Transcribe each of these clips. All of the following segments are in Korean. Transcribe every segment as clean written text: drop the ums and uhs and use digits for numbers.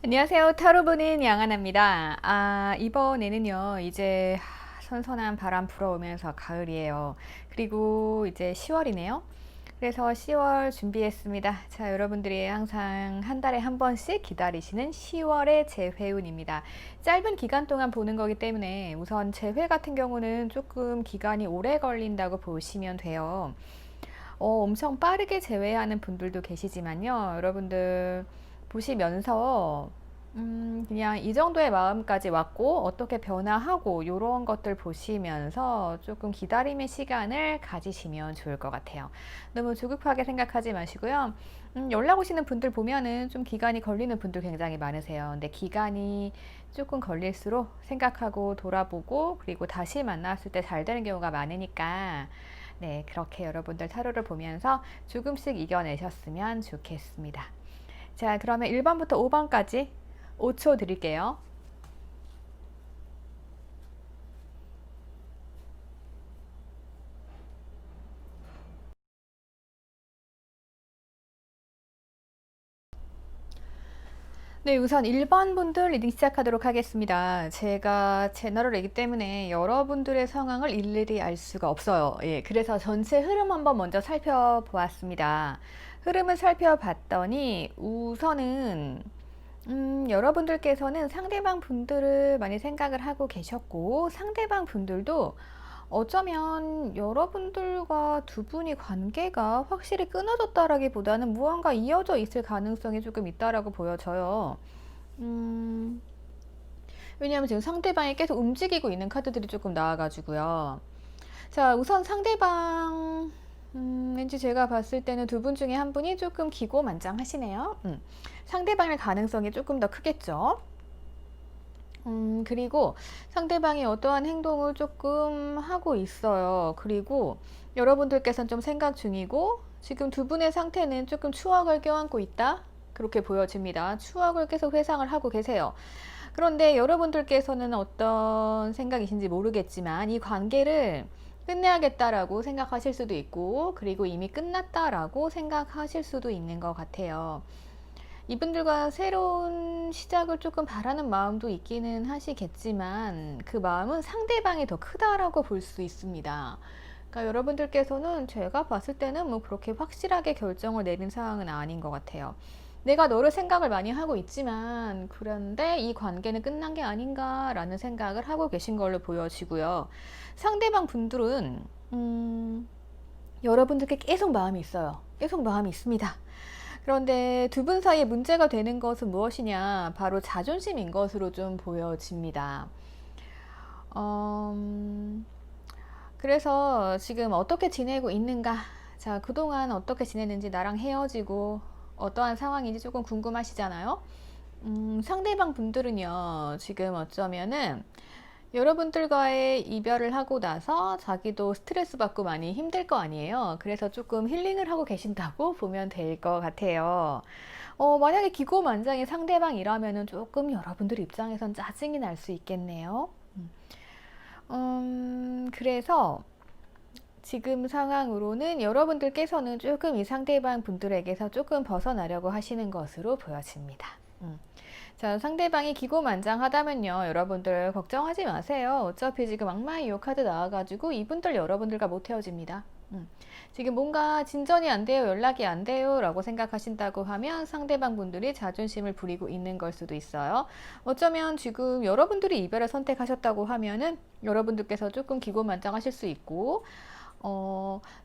안녕하세요. 타로 보는 양하나입니다. 이번에는요, 이제 선선한 바람 불어오면서 가을이에요. 그리고 이제 10월이네요. 그래서 10월 준비했습니다. 자, 여러분들이 항상 한 달에 한 번씩 기다리시는 10월의 재회운입니다. 짧은 기간 동안 보는 거기 때문에 우선 재회 같은 경우는 조금 기간이 오래 걸린다고 보시면 돼요. 엄청 빠르게 제외하는 분들도 계시지만요. 여러분들 보시면서 그냥 이 정도의 마음까지 왔고 어떻게 변화하고 이런 것들 보시면서 조금 기다림의 시간을 가지시면 좋을 것 같아요. 너무 조급하게 생각하지 마시고요. 연락 오시는 분들 보면은 좀 기간이 걸리는 분들 굉장히 많으세요. 근데 기간이 조금 걸릴수록 생각하고 돌아보고 그리고 다시 만났을 때 잘 되는 경우가 많으니까 네, 그렇게 여러분들 타로를 보면서 조금씩 이겨내셨으면 좋겠습니다. 자, 그러면 1번부터 5번까지 5초 드릴게요. 네, 우선 1번 분들 리딩 시작하도록 하겠습니다. 제가 채널이기 때문에 여러분들의 상황을 일일이 알 수가 없어요. 예, 그래서 전체 흐름 한번 먼저 살펴보았습니다. 흐름을 살펴봤더니 우선은 여러분들께서는 상대방 분들을 많이 생각을 하고 계셨고 상대방 분들도 어쩌면 여러분들과 두 분이 관계가 확실히 끊어졌다라기보다는 무언가 이어져 있을 가능성이 조금 있다라고 보여져요. 음, 왜냐하면 지금 상대방이 계속 움직이고 있는 카드들이 조금 나와가지고요. 자, 우선 상대방, 왠지 제가 봤을 때는 두 분 중에 한 분이 조금 기고만장하시네요. 상대방의 가능성이 조금 더 크겠죠. 그리고 상대방이 어떠한 행동을 조금 하고 있어요. 그리고 여러분들께서는 좀 생각 중이고 지금 두 분의 상태는 조금 추억을 껴안고 있다. 그렇게 보여집니다. 추억을 계속 회상을 하고 계세요. 그런데 여러분들께서는 어떤 생각이신지 모르겠지만 이 관계를 끝내야겠다라고 생각하실 수도 있고 그리고 이미 끝났다라고 생각하실 수도 있는 것 같아요. 이분들과 새로운 시작을 조금 바라는 마음도 있기는 하시겠지만 그 마음은 상대방이 더 크다라고 볼 수 있습니다. 그러니까 여러분들께서는 제가 봤을 때는 뭐 그렇게 확실하게 결정을 내린 상황은 아닌 것 같아요. 내가 너를 생각을 많이 하고 있지만 그런데 이 관계는 끝난 게 아닌가라는 생각을 하고 계신 걸로 보여지고요. 상대방 분들은 여러분들께 계속 마음이 있어요. 계속 마음이 있습니다. 그런데 두 분 사이에 문제가 되는 것은 무엇이냐? 바로 자존심인 것으로 좀 보여집니다. 그래서 지금 어떻게 지내고 있는가? 자, 그동안 어떻게 지냈는지 나랑 헤어지고 어떠한 상황인지 조금 궁금하시잖아요? 상대방 분들은요, 지금 어쩌면은 여러분들과의 이별을 하고 나서 자기도 스트레스 받고 많이 힘들 거 아니에요. 그래서 조금 힐링을 하고 계신다고 보면 될 것 같아요. 만약에 기고만장의 상대방이라면은 조금 여러분들 입장에선 짜증이 날 수 있겠네요. 그래서 지금 상황으로는 여러분들께서는 조금 이 상대방 분들에게서 조금 벗어나려고 하시는 것으로 보여집니다. 자, 상대방이 기고만장하다면요, 여러분들 걱정하지 마세요. 어차피 지금 악마의 요 카드 나와가지고 이분들 여러분들과 못 헤어집니다. 지금 뭔가 진전이 안 돼요, 연락이 안 돼요 라고 생각하신다고 하면 상대방 분들이 자존심을 부리고 있는 걸 수도 있어요. 어쩌면 지금 여러분들이 이별을 선택하셨다고 하면은 여러분들께서 조금 기고만장하실 수 있고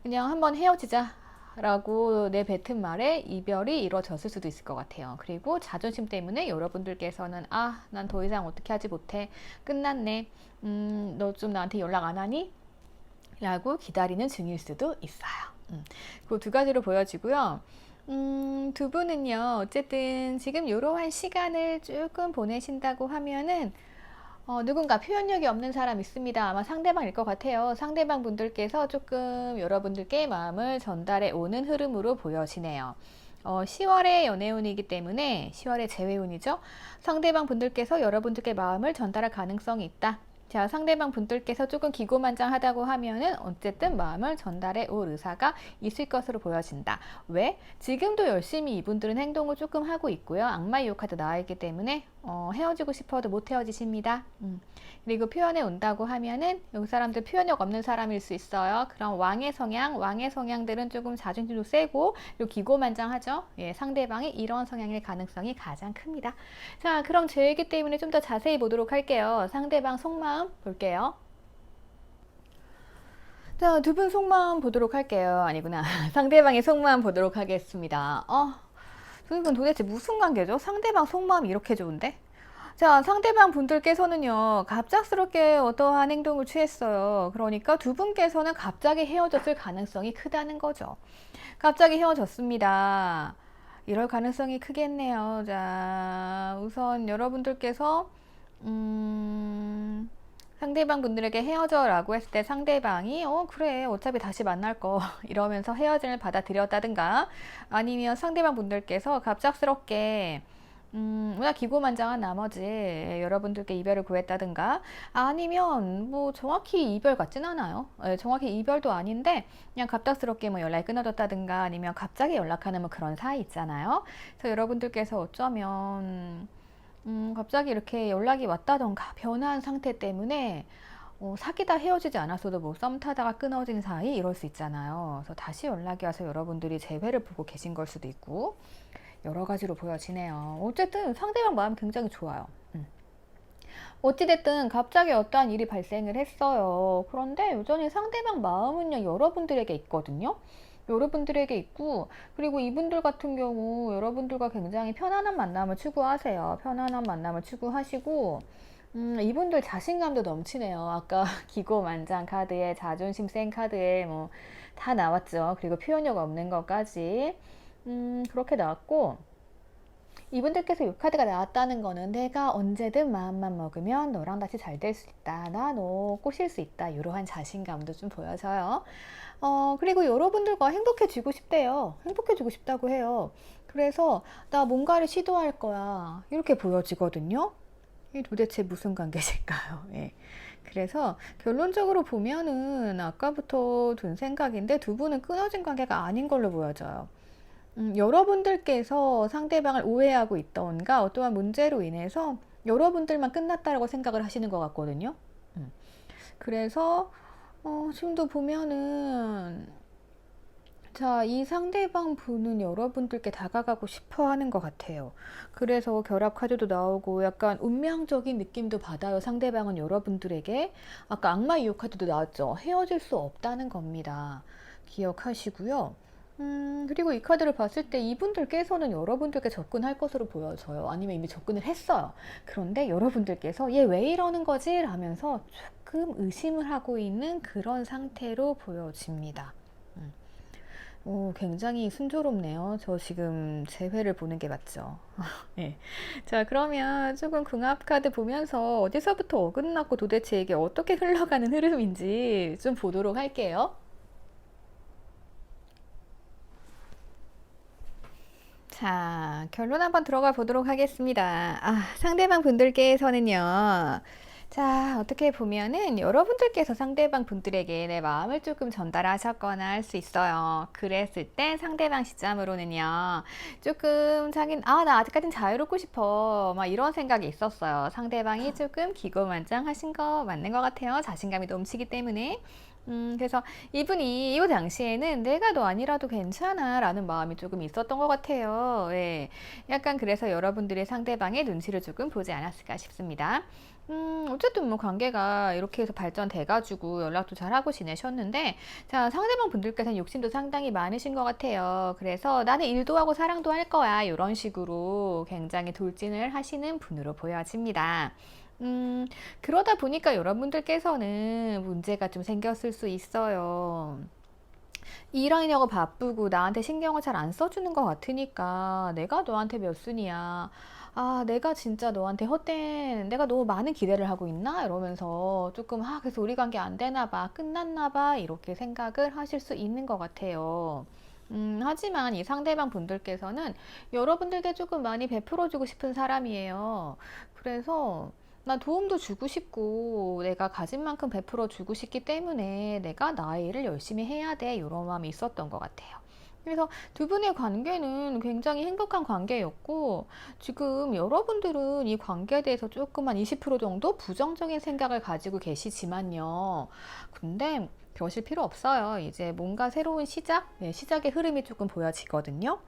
그냥 한번 헤어지자 라고 내뱉은 말에 이별이 이루어졌을 수도 있을 것 같아요. 그리고 자존심 때문에 여러분들께서는 난 더 이상 어떻게 하지 못해. 끝났네. 너 좀 나한테 연락 안 하니? 라고 기다리는 중일 수도 있어요. 그 두 가지로 보여지고요. 두 분은요, 어쨌든 지금 이러한 시간을 조금 보내신다고 하면은 누군가 표현력이 없는 사람 있습니다. 아마 상대방일 것 같아요. 상대방 분들께서 조금 여러분들께 마음을 전달해 오는 흐름으로 보여지네요. 10월의 연애운이기 때문에 10월의 재회운이죠. 상대방 분들께서 여러분들께 마음을 전달할 가능성이 있다. 자, 상대방 분들께서 조금 기고만장하다고 하면은 어쨌든 마음을 전달해 올 의사가 있을 것으로 보여진다. 왜? 지금도 열심히 이분들은 행동을 조금 하고 있고요. 악마 유혹 카드 나와 있기 때문에 헤어지고 싶어도 못 헤어지십니다. 그리고 표현해 온다고 하면은 이 사람들 표현력 없는 사람일 수 있어요. 그럼 왕의 성향들은 조금 자존심도 세고 그리고 기고만장하죠. 예, 상대방이 이런 성향일 가능성이 가장 큽니다. 자, 그럼 제 얘기 때문에 좀 더 자세히 보도록 할게요. 상대방 속마음 볼게요. 자, 두 분 속마음 보도록 할게요. 아니구나. 상대방의 속마음 보도록 하겠습니다. 두 분 도대체 무슨 관계죠? 상대방 속마음이 이렇게 좋은데? 자, 상대방 분들께서는요, 갑작스럽게 어떠한 행동을 취했어요. 그러니까 두 분께서는 갑자기 헤어졌을 가능성이 크다는 거죠. 갑자기 헤어졌습니다. 이럴 가능성이 크겠네요. 자, 우선 여러분들께서, 상대방 분들에게 헤어져 라고 했을 때 상대방이 그래 어차피 다시 만날 거 이러면서 헤어짐을 받아들였다든가 아니면 상대방 분들께서 갑작스럽게 워낙 기고만장한 나머지 여러분들께 이별을 구했다든가 아니면 뭐 정확히 이별 같진 않아요. 정확히 이별도 아닌데 그냥 갑작스럽게 뭐 연락이 끊어졌다든가 아니면 갑자기 연락하는 뭐 그런 사이 있잖아요. 그래서 여러분들께서 어쩌면 갑자기 이렇게 연락이 왔다던가 변한 상태 때문에 사귀다 헤어지지 않았어도 뭐 썸 타다가 끊어진 사이 이럴 수 있잖아요. 그래서 다시 연락이 와서 여러분들이 재회를 보고 계신 걸 수도 있고 여러 가지로 보여지네요. 어쨌든 상대방 마음 굉장히 좋아요. 어찌됐든 갑자기 어떠한 일이 발생을 했어요. 그런데 여전히 상대방 마음은요 여러분들에게 있거든요. 여러분들에게 있고 그리고 이분들 같은 경우 여러분들과 굉장히 편안한 만남을 추구하세요. 편안한 만남을 추구하시고 이분들 자신감도 넘치네요. 아까 기고만장 카드에 자존심 센 카드에 뭐 다 나왔죠. 그리고 표현력 없는 것까지 그렇게 나왔고 이분들께서 이 카드가 나왔다는 거는 내가 언제든 마음만 먹으면 너랑 다시 잘 될 수 있다. 나 너 꼬실 수 있다. 이러한 자신감도 좀 보여져요. 그리고 여러분들과 행복해지고 싶대요. 행복해지고 싶다고 해요. 그래서 나 뭔가를 시도할 거야. 이렇게 보여지거든요. 이게 도대체 무슨 관계실까요? 예. 그래서 결론적으로 보면은 아까부터 든 생각인데 두 분은 끊어진 관계가 아닌 걸로 보여져요. 여러분들께서 상대방을 오해하고 있던가 어떠한 문제로 인해서 여러분들만 끝났다라고 생각을 하시는 것 같거든요. 그래서 지금도 보면은 자, 이 상대방 분은 여러분들께 다가가고 싶어 하는 것 같아요. 그래서 결합 카드도 나오고 약간 운명적인 느낌도 받아요. 상대방은 여러분들에게. 아까 악마 이호 카드도 나왔죠. 헤어질 수 없다는 겁니다. 기억하시고요. 그리고 이 카드를 봤을 때 이분들께서는 여러분들께 접근할 것으로 보여져요. 아니면 이미 접근을 했어요. 그런데 여러분들께서 얘 왜 이러는 거지? 라면서 조금 의심을 하고 있는 그런 상태로 보여집니다. 굉장히 순조롭네요. 저 지금 재회를 보는 게 맞죠? 네. 자, 그러면 조금 궁합 카드 보면서 어디서부터 어긋났고 도대체 이게 어떻게 흘러가는 흐름인지 좀 보도록 할게요. 자, 결론 한번 들어가 보도록 하겠습니다. 상대방 분들께서는요. 자, 어떻게 보면은 여러분들께서 상대방 분들에게 내 마음을 조금 전달하셨거나 할 수 있어요. 그랬을 때 상대방 시점으로는요. 조금 나 아직까진 자유롭고 싶어. 막 이런 생각이 있었어요. 상대방이 조금 기고만장하신 거 맞는 것 같아요. 자신감이 넘치기 때문에. 그래서 이분이 이 당시에는 내가 너 아니라도 괜찮아 라는 마음이 조금 있었던 것 같아요. 예. 약간 그래서 여러분들의 상대방의 눈치를 조금 보지 않았을까 싶습니다. 어쨌든 뭐 관계가 이렇게 해서 발전돼가지고 연락도 잘하고 지내셨는데, 자, 상대방 분들께서는 욕심도 상당히 많으신 것 같아요. 그래서 나는 일도 하고 사랑도 할 거야. 이런 식으로 굉장히 돌진을 하시는 분으로 보여집니다. 그러다 보니까 여러분들께서는 문제가 좀 생겼을 수 있어요. 일하려고 바쁘고 나한테 신경을 잘 안 써주는 것 같으니까 내가 너한테 몇 순이야. 내가 진짜 너한테 내가 너무 많은 기대를 하고 있나? 이러면서 조금, 그래서 우리 관계 안 되나 봐. 끝났나 봐. 이렇게 생각을 하실 수 있는 것 같아요. 하지만 이 상대방 분들께서는 여러분들께 조금 많이 베풀어주고 싶은 사람이에요. 그래서 나 도움도 주고 싶고 내가 가진 만큼 베풀어 주고 싶기 때문에 내가 나의 일을 열심히 해야 돼. 이런 마음이 있었던 것 같아요. 그래서 두 분의 관계는 굉장히 행복한 관계였고 지금 여러분들은 이 관계에 대해서 조금 한 20% 정도 부정적인 생각을 가지고 계시지만요. 근데 그러실 필요 없어요. 이제 뭔가 새로운 시작, 시작의 흐름이 조금 보여지거든요.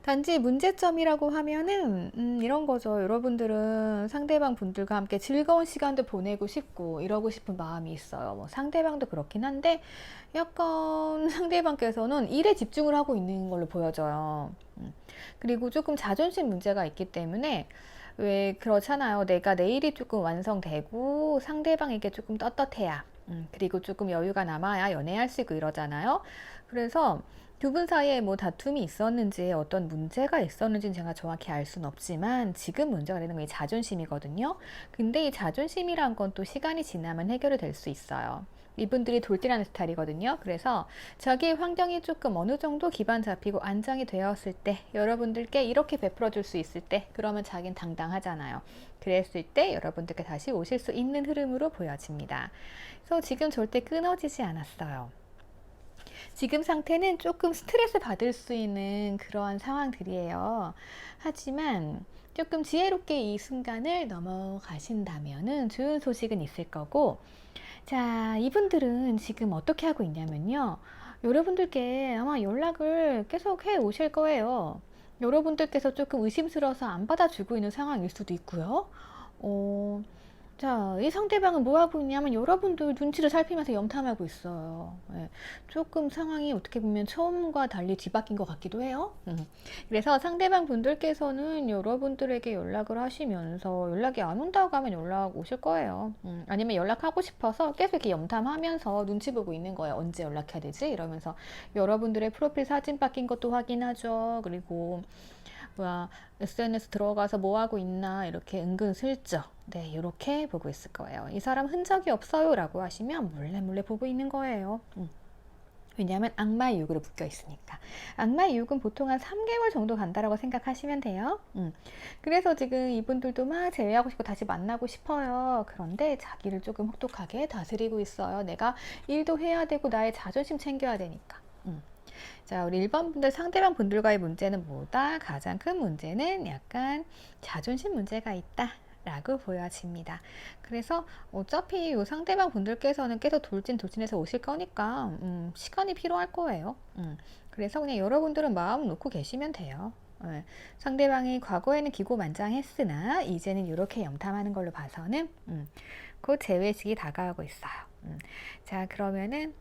단지 문제점이라고 하면은 이런 거죠. 여러분들은 상대방 분들과 함께 즐거운 시간도 보내고 싶고 이러고 싶은 마음이 있어요. 뭐 상대방도 그렇긴 한데 약간 상대방께서는 일에 집중을 하고 있는 걸로 보여져요. 그리고 조금 자존심 문제가 있기 때문에 왜 그렇잖아요. 내가 내 일이 조금 완성되고 상대방에게 조금 떳떳해야 그리고 조금 여유가 남아야 연애할 수 있고 이러잖아요. 그래서 두 분 사이에 뭐 다툼이 있었는지 어떤 문제가 있었는지는 제가 정확히 알 수는 없지만 지금 문제가 되는 건 이 자존심이거든요. 근데 이 자존심이란 건 또 시간이 지나면 해결이 될 수 있어요. 이분들이 돌진하는 스타일이거든요. 그래서 자기 환경이 조금 어느 정도 기반 잡히고 안정이 되었을 때 여러분들께 이렇게 베풀어 줄 수 있을 때 그러면 자긴 당당하잖아요. 그랬을 때 여러분들께 다시 오실 수 있는 흐름으로 보여집니다. 그래서 지금 절대 끊어지지 않았어요. 지금 상태는 조금 스트레스 받을 수 있는 그러한 상황들이에요. 하지만 조금 지혜롭게 이 순간을 넘어가신다면은 좋은 소식은 있을 거고, 자, 이분들은 지금 어떻게 하고 있냐면요. 여러분들께 아마 연락을 계속 해 오실 거예요. 여러분들께서 조금 의심스러워서 안 받아주고 있는 상황일 수도 있고요. 어, 자, 이 상대방은 뭐 하고 있냐면 여러분들 눈치를 살피면서 염탐하고 있어요. 예, 조금 상황이 어떻게 보면 처음과 달리 뒤바뀐 것 같기도 해요. 그래서 상대방 분들께서는 여러분들에게 연락을 하시면서 연락이 안 온다고 하면 연락 오실 거예요. 아니면 연락하고 싶어서 계속 이렇게 염탐하면서 눈치 보고 있는 거예요. 언제 연락해야 되지? 이러면서 여러분들의 프로필 사진 바뀐 것도 확인하죠. 그리고 뭐야 SNS 들어가서 뭐 하고 있나 이렇게 은근슬쩍 이렇게 보고 있을 거예요. 이 사람 흔적이 없어요 라고 하시면 몰래 보고 있는 거예요. 왜냐하면 악마의 유혹으로 묶여 있으니까. 악마의 유혹은 보통 한 3개월 정도 간다라고 생각하시면 돼요. 그래서 지금 이분들도 막 제외하고 싶고 다시 만나고 싶어요. 그런데 자기를 조금 혹독하게 다스리고 있어요. 내가 일도 해야 되고 나의 자존심 챙겨야 되니까. 자, 우리 1번 분들 상대방 분들과의 문제는 뭐다? 가장 큰 문제는 약간 자존심 문제가 있다. 라고 보여집니다. 그래서 어차피 이 상대방 분들께서는 계속 돌진해서 오실 거니까 시간이 필요할 거예요. 그래서 그냥 여러분들은 마음 놓고 계시면 돼요. 상대방이 과거에는 기고만장했으나 이제는 이렇게 염탐하는 걸로 봐서는 곧 재회식이 다가오고 있어요. 자, 그러면은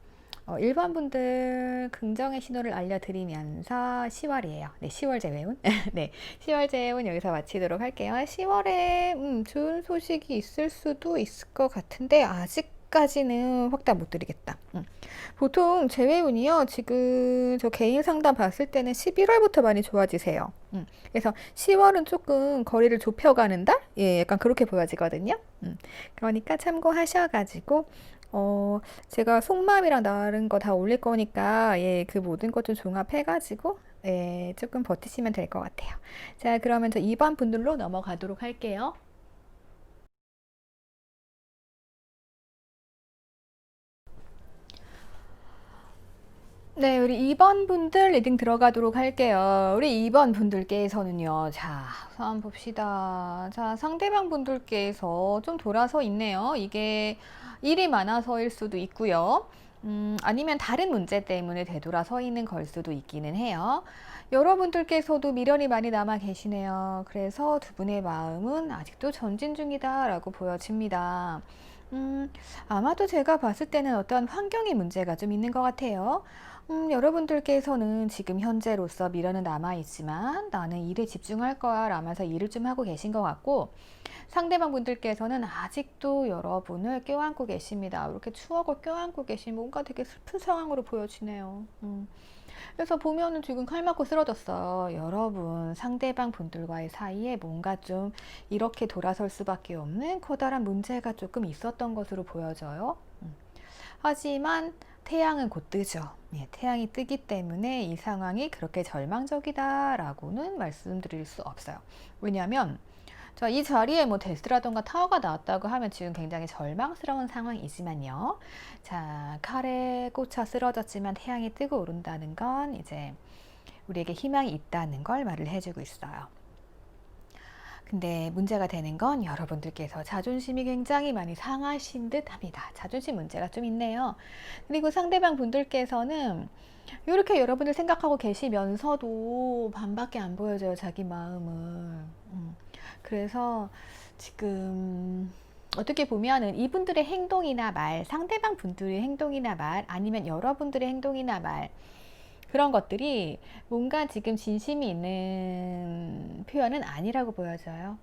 1번 분들 긍정의 신호를 알려드리면서 10월이에요. 네, 10월 재회운. 네, 10월 재회운 여기서 마치도록 할게요. 10월에 좋은 소식이 있을 수도 있을 것 같은데 아직까지는 확답 못 드리겠다. 보통 재회운이요. 지금 저 개인 상담 봤을 때는 11월부터 많이 좋아지세요. 그래서 10월은 조금 거리를 좁혀가는 달? 예, 약간 그렇게 보여지거든요. 그러니까 참고하셔가지고 제가 속마음이랑 다른 거 다 올릴 거니까, 예, 그 모든 것 좀 종합해가지고, 예, 조금 버티시면 될 것 같아요. 자, 그러면 저 2번 분들로 넘어가도록 할게요. 네, 우리 2번 분들 리딩 들어가도록 할게요. 우리 2번 분들께서는요, 자, 한번 봅시다. 자, 상대방 분들께서 좀 돌아서 있네요. 이게 일이 많아서일 수도 있고요. 아니면 다른 문제 때문에 되돌아서 있는 걸 수도 있기는 해요. 여러분들께서도 미련이 많이 남아 계시네요. 그래서 두 분의 마음은 아직도 전진 중이다라고 보여집니다. 아마도 제가 봤을 때는 어떤 환경의 문제가 좀 있는 것 같아요. 여러분들께서는 지금 현재로서 미련은 남아있지만 나는 일에 집중할 거야 라면서 일을 좀 하고 계신 것 같고 상대방 분들께서는 아직도 여러분을 껴안고 계십니다. 이렇게 추억을 껴안고 계신 뭔가 되게 슬픈 상황으로 보여지네요. 그래서 보면은 지금 칼 맞고 쓰러졌어요. 여러분, 상대방 분들과의 사이에 뭔가 좀 이렇게 돌아설 수밖에 없는 커다란 문제가 조금 있었던 것으로 보여져요. 하지만 태양은 곧 뜨죠. 예, 태양이 뜨기 때문에 이 상황이 그렇게 절망적이다라고는 말씀드릴 수 없어요. 왜냐하면 자, 이 자리에 뭐 데스라던가 타워가 나왔다고 하면 지금 굉장히 절망스러운 상황이지만요. 자, 칼에 꽂혀 쓰러졌지만 태양이 뜨고 오른다는 건 이제 우리에게 희망이 있다는 걸 말을 해주고 있어요. 근데 문제가 되는 건 여러분들께서 자존심이 굉장히 많이 상하신 듯 합니다. 자존심 문제가 좀 있네요. 그리고 상대방 분들께서는 이렇게 여러분들 생각하고 계시면서도 반밖에 안 보여줘요, 자기 마음을. 그래서 지금 어떻게 보면은 이분들의 행동이나 말, 상대방 분들의 행동이나 말, 아니면 여러분들의 행동이나 말, 그런 것들이 뭔가 지금 진심이 있는 표현은 아니라고 보여져요.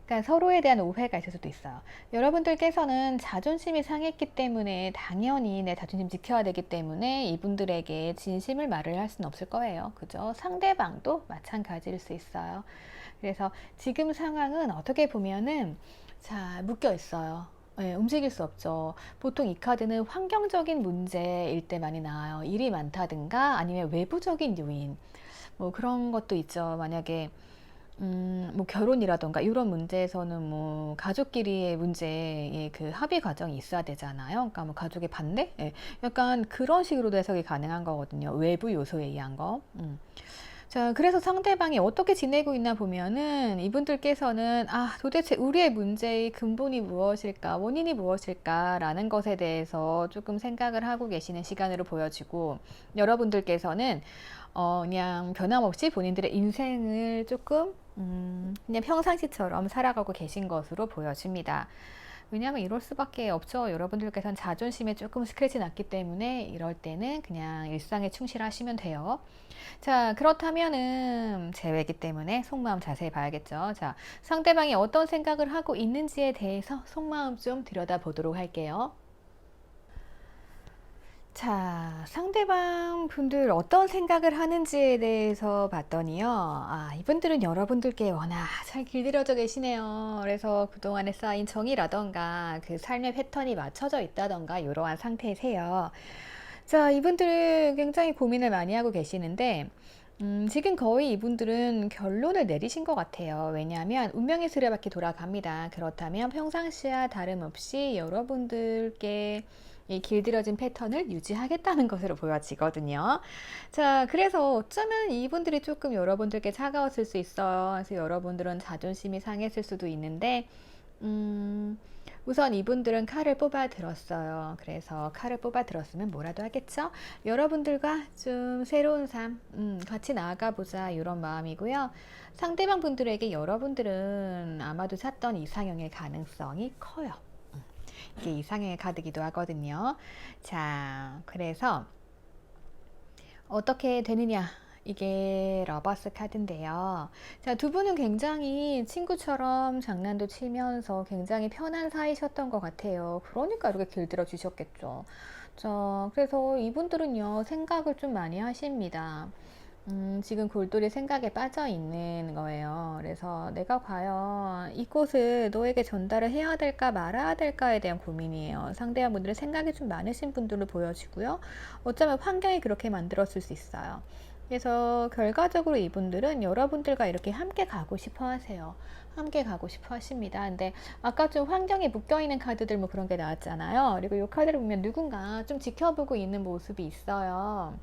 그러니까 서로에 대한 오해가 있을 수도 있어요. 여러분들께서는 자존심이 상했기 때문에 당연히 내 자존심 지켜야 되기 때문에 이분들에게 진심을 말을 할 수는 없을 거예요. 그죠? 상대방도 마찬가지일 수 있어요. 그래서 지금 상황은 어떻게 보면은 자, 묶여 있어요. 네, 움직일 수 없죠. 보통 이 카드는 환경적인 문제일 때 많이 나와요. 일이 많다든가 아니면 외부적인 요인 뭐 그런 것도 있죠. 만약에 뭐 결혼이라던가 이런 문제에서는 뭐 가족끼리의 문제의 그 합의 과정이 있어야 되잖아요. 그러니까 뭐 가족의 반대? 예, 약간 그런 식으로도 해석이 가능한 거거든요. 외부 요소에 의한 거. 자, 그래서 상대방이 어떻게 지내고 있나 보면은 이분들께서는 아, 도대체 우리의 문제의 근본이 무엇일까, 원인이 무엇일까라는 것에 대해서 조금 생각을 하고 계시는 시간으로 보여지고 여러분들께서는 그냥 변함없이 본인들의 인생을 조금 그냥 평상시처럼 살아가고 계신 것으로 보여집니다. 왜냐하면 이럴 수밖에 없죠. 여러분들께서는 자존심에 조금 스크래치 났기 때문에 이럴 때는 그냥 일상에 충실하시면 돼요. 자, 그렇다면은 제외이기 때문에 속마음 자세히 봐야겠죠. 자, 상대방이 어떤 생각을 하고 있는지에 대해서 속마음 좀 들여다보도록 할게요. 자, 상대방 분들 어떤 생각을 하는지에 대해서 봤더니요. 아, 이분들은 여러분들께 워낙 잘 길들여져 계시네요. 그래서 그동안에 쌓인 정이라던가 그 삶의 패턴이 맞춰져 있다던가 이러한 상태세요. 자, 이분들은 굉장히 고민을 많이 하고 계시는데 지금 거의 이분들은 결론을 내리신 것 같아요. 왜냐하면 운명의 수레바퀴 돌아갑니다. 그렇다면 평상시와 다름없이 여러분들께 이 길들여진 패턴을 유지하겠다는 것으로 보여지거든요. 자, 그래서 어쩌면 이분들이 조금 여러분들께 차가웠을 수 있어요. 그래서 여러분들은 자존심이 상했을 수도 있는데, 우선 이분들은 칼을 뽑아 들었어요. 그래서 칼을 뽑아 들었으면 뭐라도 하겠죠? 여러분들과 좀 새로운 삶, 같이 나아가 보자 이런 마음이고요. 상대방 분들에게 여러분들은 아마도 찾던 이상형일 가능성이 커요. 이게 이상형의 카드기도 하거든요. 자, 그래서 어떻게 되느냐? 이게 러버스 카드인데요. 자, 두 분은 굉장히 친구처럼 장난도 치면서 굉장히 편한 사이셨던 것 같아요. 그러니까 이렇게 길들여 주셨겠죠. 자, 그래서 이분들은요, 생각을 좀 많이 하십니다. 지금 골똘히 생각에 빠져 있는 거예요. 그래서 내가 과연 이곳을 너에게 전달을 해야 될까 말아야 될까에 대한 고민이에요. 상대방분들의 생각이 좀 많으신 분들로 보여지고요. 어쩌면 환경이 그렇게 만들었을 수 있어요. 그래서 결과적으로 이분들은 여러분들과 이렇게 함께 가고 싶어 하세요. 함께 가고 싶어 하십니다. 근데 아까 좀 환경에 묶여있는 카드들 뭐 그런 게 나왔잖아요. 그리고 이 카드를 보면 누군가 좀 지켜보고 있는 모습이 있어요.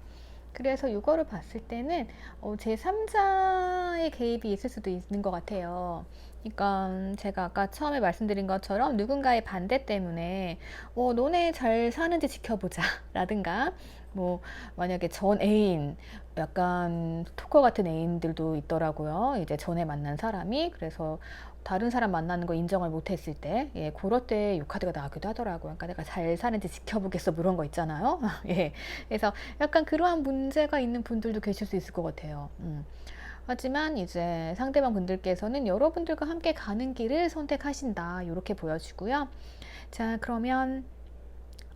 그래서 이거를 봤을 때는 제3자의 개입이 있을 수도 있는 것 같아요. 그러니까 제가 아까 처음에 말씀드린 것처럼 누군가의 반대 때문에 너네 잘 사는지 지켜보자 라든가 뭐 만약에 전 애인 약간 스토커 같은 애인들도 있더라고요. 이제 전에 만난 사람이 그래서 다른 사람 만나는 거 인정을 못했을 때, 예, 그럴 때 이 카드가 나오기도 하더라고요. 그러니까 내가 잘 사는지 지켜보겠어, 뭐 이런 거 있잖아요. 예, 그래서 약간 그러한 문제가 있는 분들도 계실 수 있을 것 같아요. 하지만 이제 상대방 분들께서는 여러분들과 함께 가는 길을 선택하신다, 이렇게 보여지고요. 자, 그러면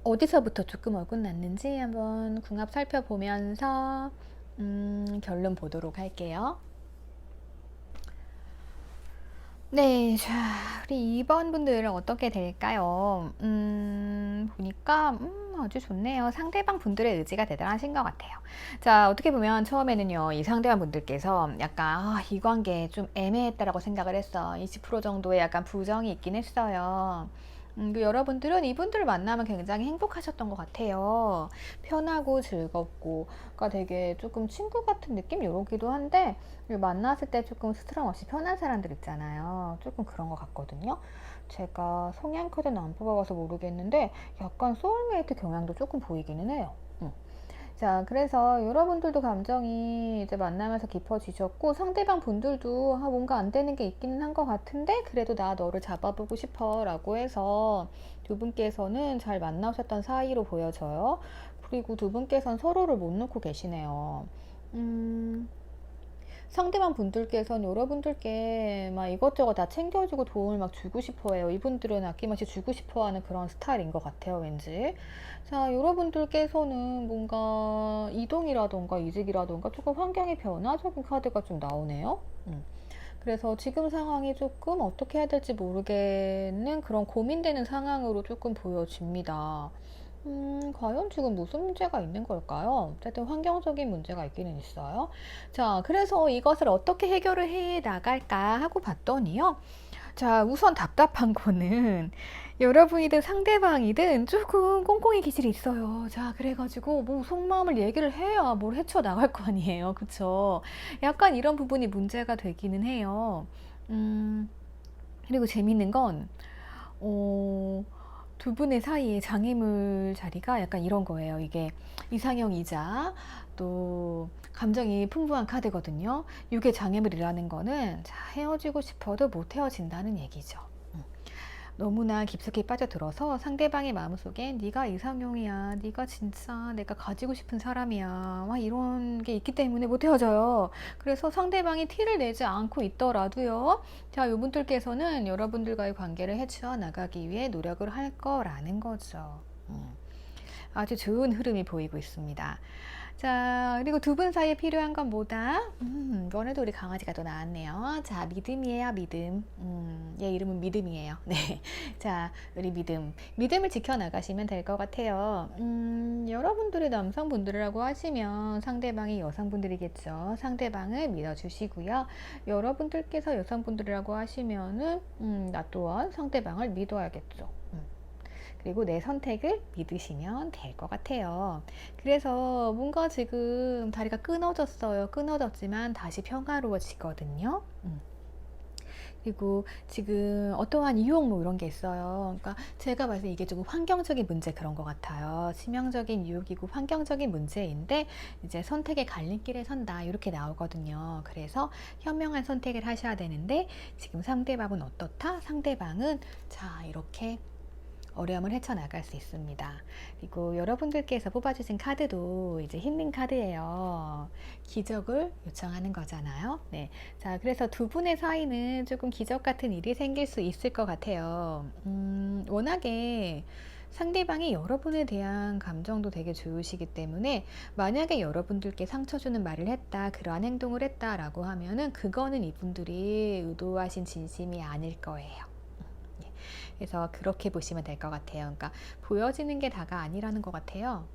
어디서부터 조금 어긋났는지 한번 궁합 살펴보면서 결론 보도록 할게요. 네, 자, 우리 2번 분들은 어떻게 될까요? 보니까 아주 좋네요. 상대방 분들의 의지가 대단하신 것 같아요. 자, 어떻게 보면 처음에는요, 이 상대방 분들께서 약간 이 관계 좀 애매했다라고 생각을 했어. 20% 정도의 약간 부정이 있긴 했어요. 여러분들은 이분들을 만나면 굉장히 행복하셨던 것 같아요. 편하고 즐겁고, 그러니까 되게 조금 친구 같은 느낌? 이러기도 한데, 만났을 때 조금 스트레스 없이 편한 사람들 있잖아요. 조금 그런 것 같거든요. 제가 성향 카드는 안 뽑아봐서 모르겠는데, 약간 소울메이트 경향도 조금 보이기는 해요. 자, 그래서 여러분들도 감정이 이제 만나면서 깊어지셨고, 상대방 분들도 뭔가 안 되는 게 있기는 한 것 같은데, 그래도 나 너를 잡아보고 싶어 라고 해서 두 분께서는 잘 만나셨던 사이로 보여져요. 그리고 두 분께서는 서로를 못 놓고 계시네요. 상대방 분들께서는 여러분들께 막 이것저것 다 챙겨주고 도움을 막 주고 싶어 해요. 이분들은 아낌없이 주고 싶어 하는 그런 스타일인 것 같아요, 왠지. 자, 여러분들께서는 뭔가 이동이라던가 이직이라던가 조금 환경의 변화적인 카드가 좀 나오네요. 그래서 지금 상황이 조금 어떻게 해야 될지 모르겠는 그런 고민되는 상황으로 조금 보여집니다. 과연 지금 무슨 문제가 있는 걸까요? 어쨌든 환경적인 문제가 있기는 있어요. 자, 그래서 이것을 어떻게 해결을 해 나갈까 하고 봤더니요. 자, 우선 답답한 거는 여러분이든 상대방이든 조금 꽁꽁이 기질이 있어요. 자, 그래가지고 뭐 속마음을 얘기를 해야 뭘 헤쳐나갈 거 아니에요. 그쵸? 약간 이런 부분이 문제가 되기는 해요. 그리고 재밌는 건, 어, 두 분의 사이에 장애물 자리가 약간 이런 거예요. 이게 이상형이자 또 감정이 풍부한 카드거든요. 이게 장애물이라는 거는 자, 헤어지고 싶어도 못 헤어진다는 얘기죠. 너무나 깊숙이 빠져들어서 상대방의 마음속에 네가 이상형이야, 네가 진짜 내가 가지고 싶은 사람이야, 막 이런 게 있기 때문에 못 헤어져요. 그래서 상대방이 티를 내지 않고 있더라도요, 자, 이분들께서는 여러분들과의 관계를 헤쳐 나가기 위해 노력을 할 거라는 거죠. 아주 좋은 흐름이 보이고 있습니다. 자, 그리고 두 분 사이에 필요한 건 뭐다? 이번에도 우리 강아지가 또 나왔네요. 자, 믿음이에요, 믿음. 얘 이름은 믿음이에요. 네. 자, 우리 믿음. 믿음을 지켜나가시면 될 것 같아요. 여러분들의 남성분들이라고 하시면 상대방이 여성분들이겠죠. 상대방을 믿어주시고요. 여러분들께서 여성분들이라고 하시면은, 나 또한 상대방을 믿어야겠죠. 그리고 내 선택을 믿으시면 될 것 같아요. 그래서 뭔가 지금 다리가 끊어졌어요. 끊어졌지만 다시 평화로워지거든요. 그리고 지금 어떠한 유혹 뭐 이런 게 있어요. 그러니까 제가 봤을 때 이게 조금 환경적인 문제 그런 것 같아요. 치명적인 유혹이고 환경적인 문제인데 이제 선택의 갈림길에 선다 이렇게 나오거든요. 그래서 현명한 선택을 하셔야 되는데 지금 상대방은 어떻다? 상대방은 자 이렇게 어려움을 헤쳐나갈 수 있습니다. 그리고 여러분들께서 뽑아주신 카드도 이제 힐링 카드예요. 기적을 요청하는 거잖아요. 네. 자, 그래서 두 분의 사이는 조금 기적 같은 일이 생길 수 있을 것 같아요. 워낙에 상대방이 여러분에 대한 감정도 되게 좋으시기 때문에 만약에 여러분들께 상처 주는 말을 했다, 그러한 행동을 했다라고 하면은 그거는 이분들이 의도하신 진심이 아닐 거예요. 그래서 그렇게 보시면 될 것 같아요. 그러니까 보여지는 게 다가 아니라는 것 같아요.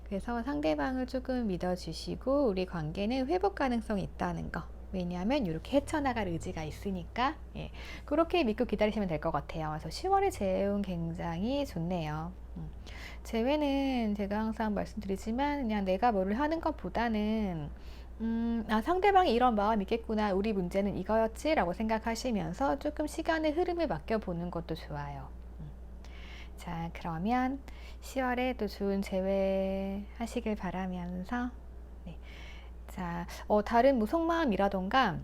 그래서 상대방을 조금 믿어주시고 우리 관계는 회복 가능성이 있다는 거. 왜냐하면 이렇게 헤쳐나갈 의지가 있으니까 예, 그렇게 믿고 기다리시면 될 것 같아요. 그래서 10월의 재운 굉장히 좋네요. 재회는 제가 항상 말씀드리지만 그냥 내가 뭐를 하는 것보다는 상대방이 이런 마음이 있겠구나. 우리 문제는 이거였지? 라고 생각하시면서 조금 시간의 흐름을 맡겨보는 것도 좋아요. 자, 그러면 10월에 또 좋은 재회 하시길 바라면서, 네. 자, 다른 뭐 속마음이라던가,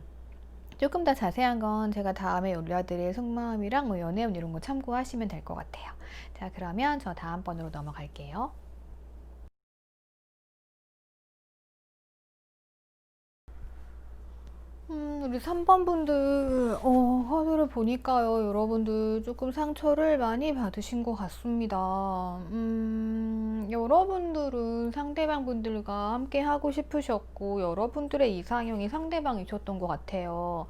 조금 더 자세한 건 제가 다음에 올려드릴 속마음이랑 뭐 연애운 이런 거 참고하시면 될 것 같아요. 자, 그러면 저 다음번으로 넘어갈게요. 우리 3번 분들, 화두를 보니까요, 여러분들 조금 상처를 많이 받으신 것 같습니다. 여러분들은 상대방 분들과 함께 하고 싶으셨고, 여러분들의 이상형이 상대방이셨던 것 같아요.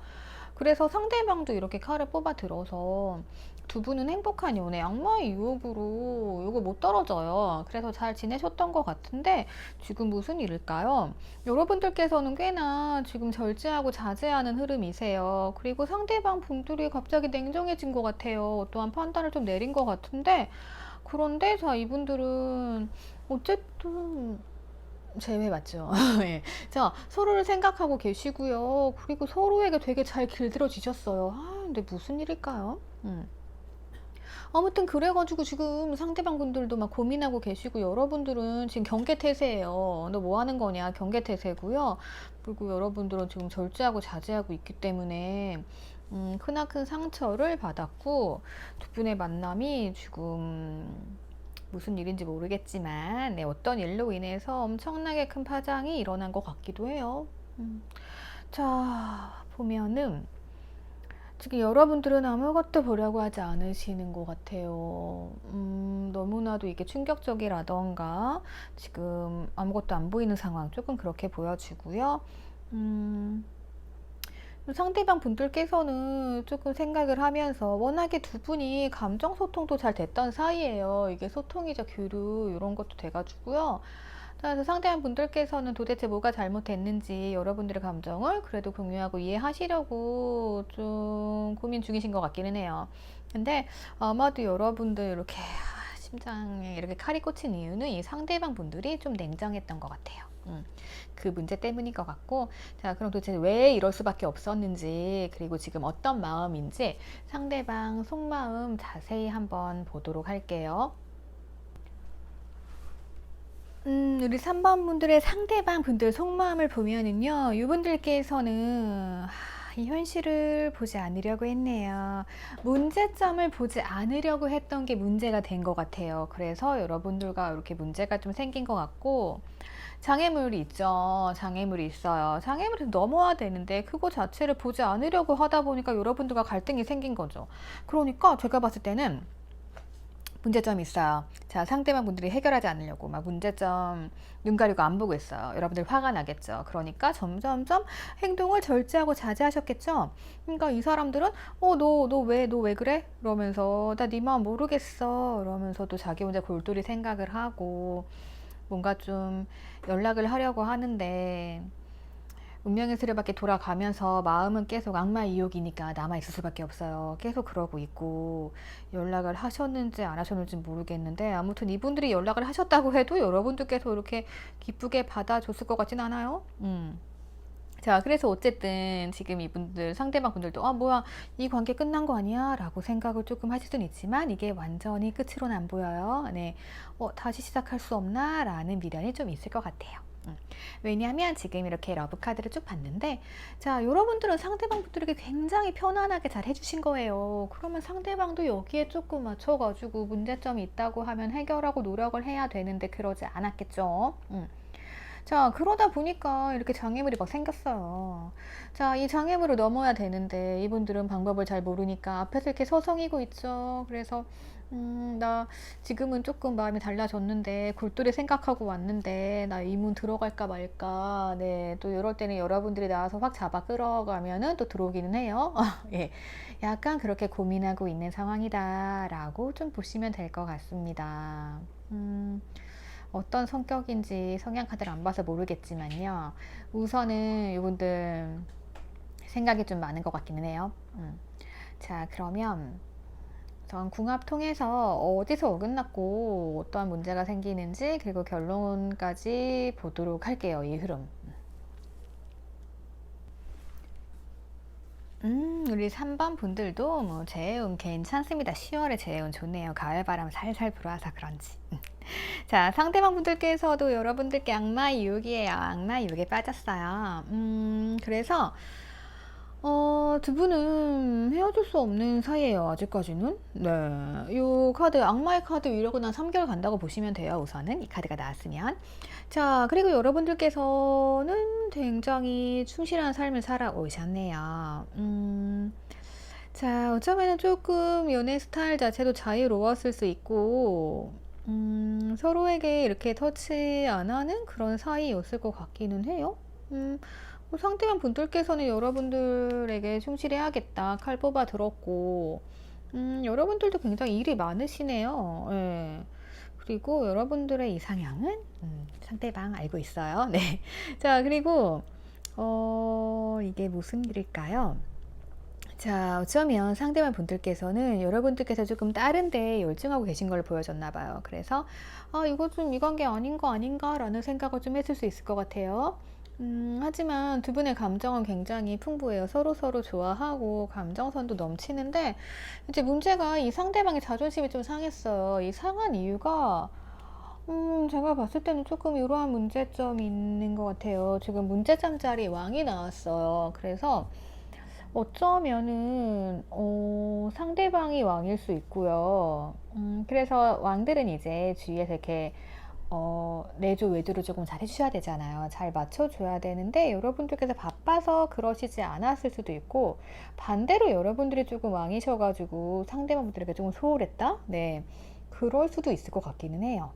그래서 상대방도 이렇게 칼을 뽑아 들어서 두 분은 행복한 연애, 악마의 유혹으로 이거 못 떨어져요. 그래서 잘 지내셨던 것 같은데 지금 무슨 일일까요? 여러분들께서는 꽤나 지금 절제하고 자제하는 흐름이세요. 그리고 상대방 분들이 갑자기 냉정해진 것 같아요. 또한 판단을 좀 내린 것 같은데 그런데 자 이분들은 어쨌든 제외 맞죠? 예. 자, 서로를 생각하고 계시고요. 그리고 서로에게 되게 잘 길들여지셨어요. 아, 근데 무슨 일일까요? 아무튼 그래가지고 지금 상대방 분들도 막 고민하고 계시고 여러분들은 지금 경계태세예요. 너 뭐 하는 거냐? 경계태세고요. 그리고 여러분들은 지금 절제하고 자제하고 있기 때문에 크나큰 상처를 받았고 두 분의 만남이 지금 무슨 일인지 모르겠지만 네, 어떤 일로 인해서 엄청나게 큰 파장이 일어난 것 같기도 해요. 자, 보면은 지금 여러분들은 아무것도 보려고 하지 않으시는 것 같아요. 너무나도 이게 충격적이라던가 지금 아무것도 안 보이는 상황 조금 그렇게 보여지고요. 상대방 분들께서는 조금 생각을 하면서 워낙에 두 분이 감정 소통도 잘 됐던 사이예요. 이게 소통이자 교류 이런 것도 돼가지고요. 그래서 상대방 분들께서는 도대체 뭐가 잘못됐는지 여러분들의 감정을 그래도 공유하고 이해하시려고 좀 고민 중이신 것 같기는 해요. 근데 아마도 여러분들 이렇게 심장에 이렇게 칼이 꽂힌 이유는 이 상대방 분들이 좀 냉정했던 것 같아요. 그 문제 때문인 것 같고, 자, 그럼 도대체 왜 이럴 수밖에 없었는지, 그리고 지금 어떤 마음인지 상대방 속마음 자세히 한번 보도록 할게요. 우리 3번 분들의 상대방 분들 속마음을 보면은요, 이분들께서는 이 현실을 보지 않으려고 했네요. 문제점을 보지 않으려고 했던 게 문제가 된 것 같아요. 그래서 여러분들과 이렇게 문제가 좀 생긴 것 같고, 장애물이 있죠. 장애물이 있어요. 장애물이 넘어야 되는데 그거 자체를 보지 않으려고 하다 보니까 여러분들과 갈등이 생긴 거죠. 그러니까 제가 봤을 때는 문제점이 있어요. 자, 상대방 분들이 해결하지 않으려고 막 문제점 눈 가리고 안 보고 있어요. 여러분들 화가 나겠죠. 그러니까 점점점 행동을 절제하고 자제하셨겠죠. 그러니까 이 사람들은 너 왜 그래? 이러면서 나 네 마음 모르겠어. 이러면서 또 자기 혼자 골똘히 생각을 하고 뭔가 좀 연락을 하려고 하는데 운명의 수레바퀴 돌아가면서 마음은 계속 악마의 유혹이니까 남아있을 수밖에 없어요. 계속 그러고 있고 연락을 하셨는지 안 하셨는지 모르겠는데 아무튼 이분들이 연락을 하셨다고 해도 여러분들께서 이렇게 기쁘게 받아줬을 것 같진 않아요. 자, 그래서 어쨌든 지금 이분들 상대방 분들도 뭐야 이 관계 끝난 거 아니야? 라고 생각을 조금 하실 수는 있지만 이게 완전히 끝으로는 안 보여요. 네, 다시 시작할 수 없나? 라는 미련이 좀 있을 것 같아요. 왜냐하면 지금 이렇게 러브 카드를 쭉 봤는데 자 여러분들은 상대방 분들에게 굉장히 편안하게 잘 해주신 거예요. 그러면 상대방도 여기에 조금 맞춰가지고 문제점이 있다고 하면 해결하고 노력을 해야 되는데 그러지 않았겠죠. 자, 그러다 보니까 이렇게 장애물이 막 생겼어요. 자, 이 장애물을 넘어야 되는데 이분들은 방법을 잘 모르니까 앞에서 이렇게 서성이고 있죠. 그래서 나 지금은 조금 마음이 달라졌는데 골똘히 생각하고 왔는데 나 이 문 들어갈까 말까. 네, 또 이럴 때는 여러분들이 나와서 확 잡아 끌어가면은 또 들어오기는 해요. 예, 약간 그렇게 고민하고 있는 상황이다라고 좀 보시면 될 것 같습니다. 어떤 성격인지 성향 카드를 안 봐서 모르겠지만요. 우선은 이분들 생각이 좀 많은 것 같기는 해요. 자, 그러면 전 궁합 통해서 어디서 어긋났고 어떠한 문제가 생기는지 그리고 결론까지 보도록 할게요. 이 흐름. 우리 3번 분들도 뭐 재해운 괜찮습니다. 10월에 재해운 좋네요. 가을바람 살살 불어와서 그런지. 자, 상대방 분들께서도 여러분들께 악마의 유혹이에요. 악마의 유혹에 빠졌어요. 그래서 두 분은 헤어질 수 없는 사이예요. 아직까지는. 네. 요 카드, 악마의 카드 이러고 난 3개월 간다고 보시면 돼요. 우선은 이 카드가 나왔으면. 자, 그리고 여러분들께서는 굉장히 충실한 삶을 살아오셨네요. 자, 어쩌면 조금 연애 스타일 자체도 자유로웠을 수 있고, 서로에게 이렇게 터치 안 하는 그런 사이였을 것 같기는 해요. 뭐 상대방 분들께서는 여러분들에게 충실해야겠다. 칼 뽑아 들었고, 여러분들도 굉장히 일이 많으시네요. 예. 그리고 여러분들의 이상향은 상대방 알고 있어요. 네. 자, 그리고 이게 무슨 일일까요? 자, 어쩌면 상대방 분들께서는 여러분들께서 조금 다른 데에 열중하고 계신 걸 보여줬나 봐요. 그래서 이거 좀 이 관계 아닌 거 아닌가 라는 생각을 좀 했을 수 있을 것 같아요. 하지만 두 분의 감정은 굉장히 풍부해요. 서로서로 좋아하고 감정선도 넘치는데 이제 문제가 이 상대방의 자존심이 좀 상했어요. 이 상한 이유가 제가 봤을 때는 조금 이러한 문제점이 있는 것 같아요. 지금 문제점 자리 왕이 나왔어요. 그래서 어쩌면은 상대방이 왕일 수 있고요. 그래서 왕들은 이제 주위에서 이렇게 내조 외조를 조금 잘 해주셔야 되잖아요. 잘 맞춰줘야 되는데 여러분들께서 바빠서 그러시지 않았을 수도 있고, 반대로 여러분들이 조금 왕이셔가지고 상대방분들에게 조금 소홀했다? 네, 그럴 수도 있을 것 같기는 해요.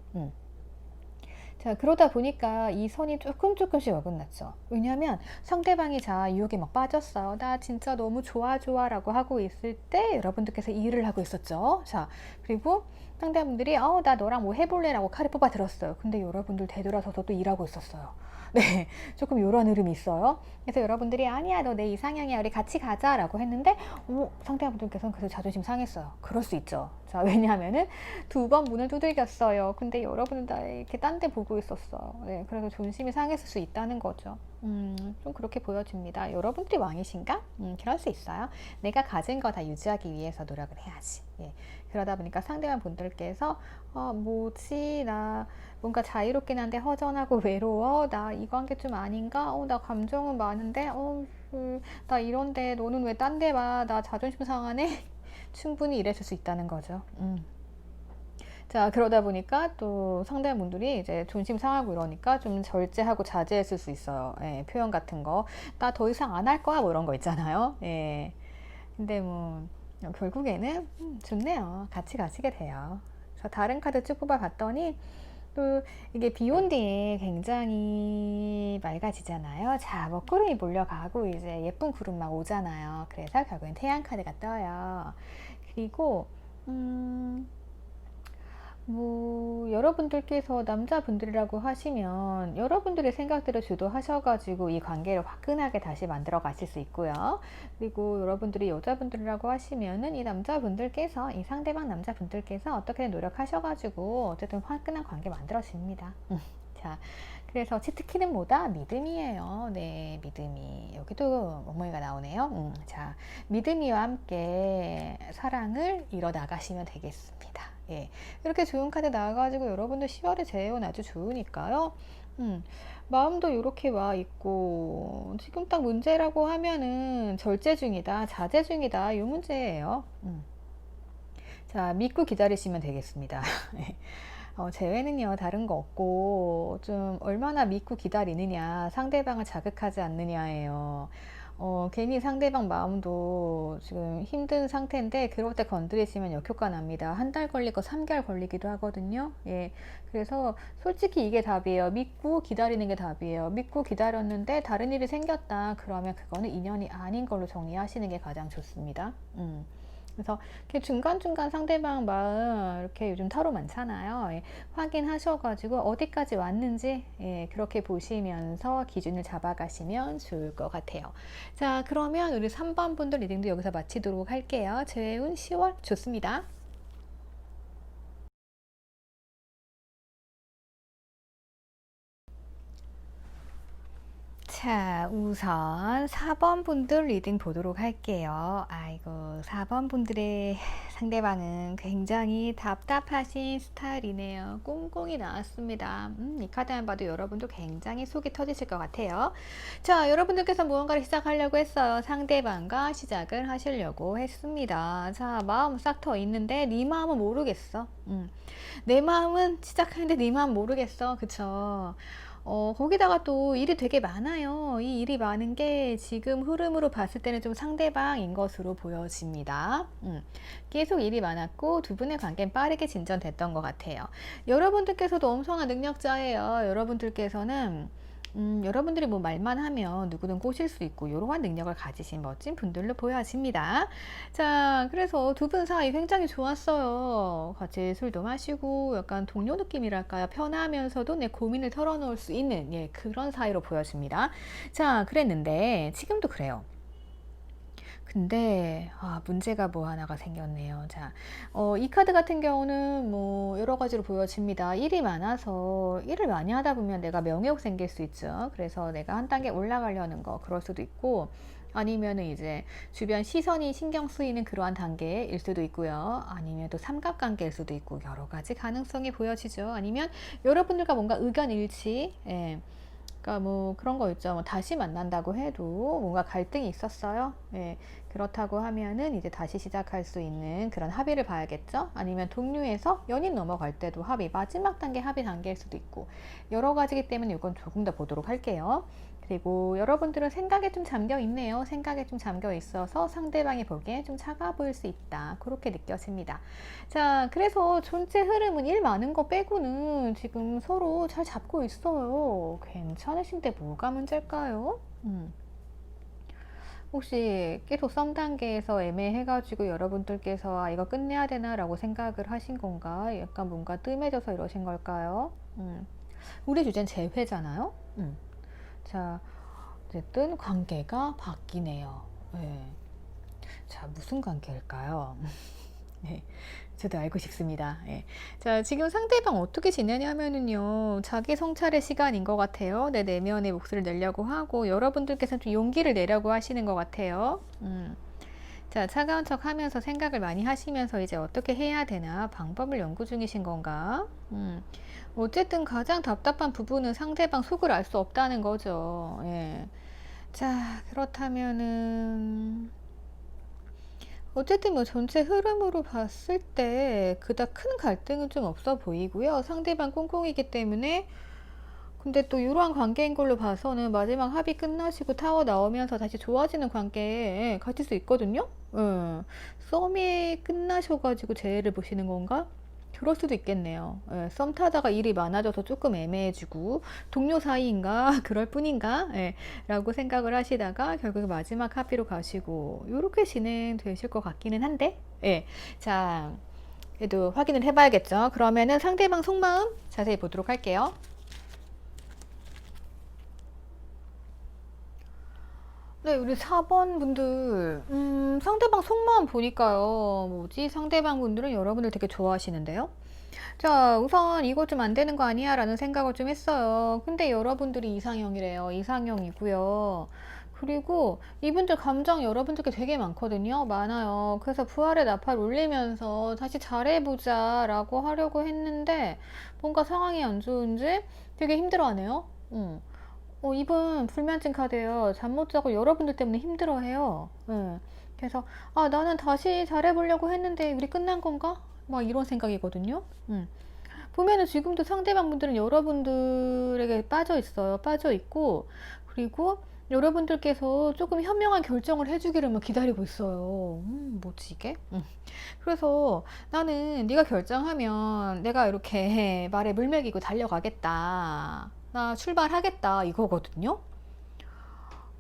자, 그러다 보니까 이 선이 조금씩 어긋났죠. 왜냐하면 상대방이 자, 유혹에 막 빠졌어요. 나 진짜 너무 좋아, 좋아 라고 하고 있을 때 여러분들께서 일을 하고 있었죠. 자, 그리고 상대분들이 나 너랑 뭐 해볼래? 라고 칼을 뽑아 들었어요. 근데 여러분들 되돌아서서 또 일하고 있었어요. 네, 조금 이런 흐름이 있어요. 그래서 여러분들이 아니야, 너 내 이상형이야, 우리 같이 가자 라고 했는데 상대분들께서는 그래서 자존심 상했어요. 그럴 수 있죠. 자, 왜냐하면은 두 번 문을 두들겼어요. 근데 여러분은 다 이렇게 딴 데 보고 있었어. 네, 그래서 존심이 상했을 수 있다는 거죠. 좀 그렇게 보여집니다. 여러분들이 왕이신가? 그럴 수 있어요. 내가 가진 거 다 유지하기 위해서 노력을 해야지. 예. 그러다 보니까 상대방 분들께서 뭐지, 나 뭔가 자유롭긴 한데 허전하고 외로워, 나 이 관계 좀 아닌가, 나 감정은 많은데 나 이런데 너는 왜 딴 데 봐, 나 자존심 상하네. 충분히 이랬을 수 있다는 거죠. 자, 그러다 보니까 또 상대분들이 이제 존심 상하고 이러니까 좀 절제하고 자제했을 수 있어요. 예, 표현 같은 거. 나 더 이상 안 할 거야, 뭐 이런 거 있잖아요. 예. 근데 뭐, 결국에는, 좋네요. 같이 가시게 돼요. 그래서 다른 카드 쭉 뽑아봤더니, 또 이게 비 온 뒤에 굉장히 맑아지잖아요. 자, 먹구름이 몰려가고 이제 예쁜 구름 막 오잖아요. 그래서 결국엔 태양 카드가 떠요. 그리고, 뭐 여러분들께서 남자분들이라고 하시면 여러분들의 생각대로 주도하셔가지고 이 관계를 화끈하게 다시 만들어 가실 수 있고요. 그리고 여러분들이 여자분들이라고 하시면은 이 남자분들께서, 이 상대방 남자분들께서 어떻게든 노력하셔가지고 어쨌든 화끈한 관계 만들어집니다. 자, 그래서 치트키는 뭐다? 믿음이에요. 네, 믿음이. 여기도 멍멍이가 나오네요. 자, 믿음이와 함께 사랑을 이뤄 나가시면 되겠습니다. 예, 이렇게 좋은 카드 나와가지고 여러분들 10월의 재운 아주 좋으니까요. 마음도 이렇게 와 있고, 지금 딱 문제라고 하면은 절제 중이다, 자제 중이다, 이 문제예요. 자, 믿고 기다리시면 되겠습니다. 재회는요, 다른 거 없고, 좀 얼마나 믿고 기다리느냐, 상대방을 자극하지 않느냐예요. 괜히 상대방 마음도 지금 힘든 상태인데, 그럴 때 건드리시면 역효과 납니다. 한 달 걸리고 3개월 걸리기도 하거든요. 예. 그래서 솔직히 이게 답이에요. 믿고 기다리는 게 답이에요. 믿고 기다렸는데 다른 일이 생겼다. 그러면 그거는 인연이 아닌 걸로 정리하시는 게 가장 좋습니다. 그래서 이렇게 중간중간 상대방 마음 이렇게 요즘 타로 많잖아요. 예, 확인하셔가지고 어디까지 왔는지 그렇게 보시면서 기준을 잡아가시면 좋을 것 같아요. 자, 그러면 우리 3번 분들 리딩도 여기서 마치도록 할게요. 재운 10월 좋습니다. 자, 우선 4번 분들 리딩 보도록 할게요. 아이고, 4번 분들의 상대방은 굉장히 답답하신 스타일이네요. 꽁꽁이 나왔습니다. 이 카드만 봐도 여러분도 굉장히 속이 터지실 것 같아요. 자, 여러분들께서 무언가를 시작하려고 했어요. 상대방과 시작을 하시려고 했습니다. 자, 마음 싹 터 있는데 네 마음은 모르겠어. 내 마음은 시작하는데 네 마음 모르겠어. 그쵸? 거기다가 또 일이 되게 많아요. 이 일이 많은 게 지금 흐름으로 봤을 때는 좀 상대방인 것으로 보여집니다. 계속 일이 많았고 두 분의 관계는 빠르게 진전됐던 것 같아요. 여러분들께서도 엄청난 능력자예요. 여러분들께서는 여러분들이 뭐 말만 하면 누구든 꼬실 수 있고 이러한 능력을 가지신 멋진 분들로 보여집니다. 자, 그래서 두 분 사이 굉장히 좋았어요. 같이 술도 마시고 약간 동료 느낌이랄까요? 편하면서도 내 고민을 털어놓을 수 있는 예, 그런 사이로 보여집니다. 자, 그랬는데 지금도 그래요. 근데 문제가 뭐 하나가 생겼네요. 자, 이 카드 같은 경우는 뭐 여러 가지로 보여집니다. 일이 많아서 일을 많이 하다 보면 내가 명예욕 생길 수 있죠. 그래서 내가 한 단계 올라가려는 거 그럴 수도 있고 아니면은 이제 주변 시선이 신경 쓰이는 그러한 단계일 수도 있고요. 아니면 또 삼각관계일 수도 있고 여러 가지 가능성이 보여지죠. 아니면 여러분들과 뭔가 의견 일치, 예. 그러니까 뭐 그런 거 있죠. 뭐 다시 만난다고 해도 뭔가 갈등이 있었어요. 예, 그렇다고 하면은 이제 다시 시작할 수 있는 그런 합의를 봐야겠죠. 아니면 동료에서 연인 넘어갈 때도 합의, 마지막 단계 합의 단계일 수도 있고 여러 가지이기 때문에 이건 조금 더 보도록 할게요. 그리고 여러분들은 생각에 좀 잠겨 있네요. 생각에 좀 잠겨 있어서 상대방이 보기에 좀 차가워 보일 수 있다. 그렇게 느껴집니다. 자, 그래서 전체 흐름은 일 많은 거 빼고는 지금 서로 잘 잡고 있어요. 괜찮으신데 뭐가 문제일까요? 혹시 계속 썸 단계에서 애매해가지고 여러분들께서 이거 끝내야 되나 라고 생각을 하신 건가? 약간 뭔가 뜸해져서 이러신 걸까요? 우리 주제는 재회잖아요? 자, 어쨌든 관계가 바뀌네요. 네. 자, 무슨 관계일까요? 네, 저도 알고 싶습니다. 네. 자, 지금 상대방 어떻게 지내냐면은요, 자기 성찰의 시간인 것 같아요. 내 내면의 목소리를 내려고 하고, 여러분들께서는 좀 용기를 내려고 하시는 것 같아요. 자, 차가운 척 하면서 생각을 많이 하시면서 이제 어떻게 해야 되나 방법을 연구 중이신 건가? 어쨌든 가장 답답한 부분은 상대방 속을 알 수 없다는 거죠. 예. 자, 그렇다면은 어쨌든 뭐 전체 흐름으로 봤을 때 그닥 큰 갈등은 좀 없어 보이고요. 상대방 꽁꽁이기 때문에 근데 또 이러한 관계인 걸로 봐서는 마지막 합의 끝나시고 타워 나오면서 다시 좋아지는 관계에 가실 수 있거든요. 예. 썸이 끝나셔가지고 재회를 보시는 건가? 그럴 수도 있겠네요. 예, 썸 타다가 일이 많아져서 조금 애매해지고 동료 사이인가 그럴 뿐인가 라고 생각을 하시다가 결국 마지막 합의로 가시고 이렇게 진행되실 것 같기는 한데 예, 자 그래도 확인을 해봐야겠죠. 그러면은 상대방 속마음 자세히 보도록 할게요. 네, 우리 4번 분들, 상대방 속마음 보니까요. 뭐지? 상대방 분들은 여러분들 되게 좋아하시는데요? 자, 우선 이거 좀 안 되는 거 아니야? 라는 생각을 좀 했어요. 근데 여러분들이 이상형이래요. 이상형이고요. 그리고 이분들 감정 여러분들께 되게 많거든요. 많아요. 그래서 부활의 나팔 올리면서 다시 잘해보자 라고 하려고 했는데 뭔가 상황이 안 좋은지 되게 힘들어하네요. 이분 불면증 카드예요. 잠 못 자고 여러분들 때문에 힘들어해요. 예. 그래서 나는 다시 잘해보려고 했는데 우리 끝난 건가? 막 이런 생각이거든요. 보면은 지금도 상대방 분들은 여러분들에게 빠져 있어요. 빠져 있고 그리고 여러분들께서 조금 현명한 결정을 해주기를 막 기다리고 있어요. 뭐지 이게? 그래서 나는 네가 결정하면 내가 이렇게 말에 물먹이고 달려가겠다. 나 출발하겠다 이거거든요.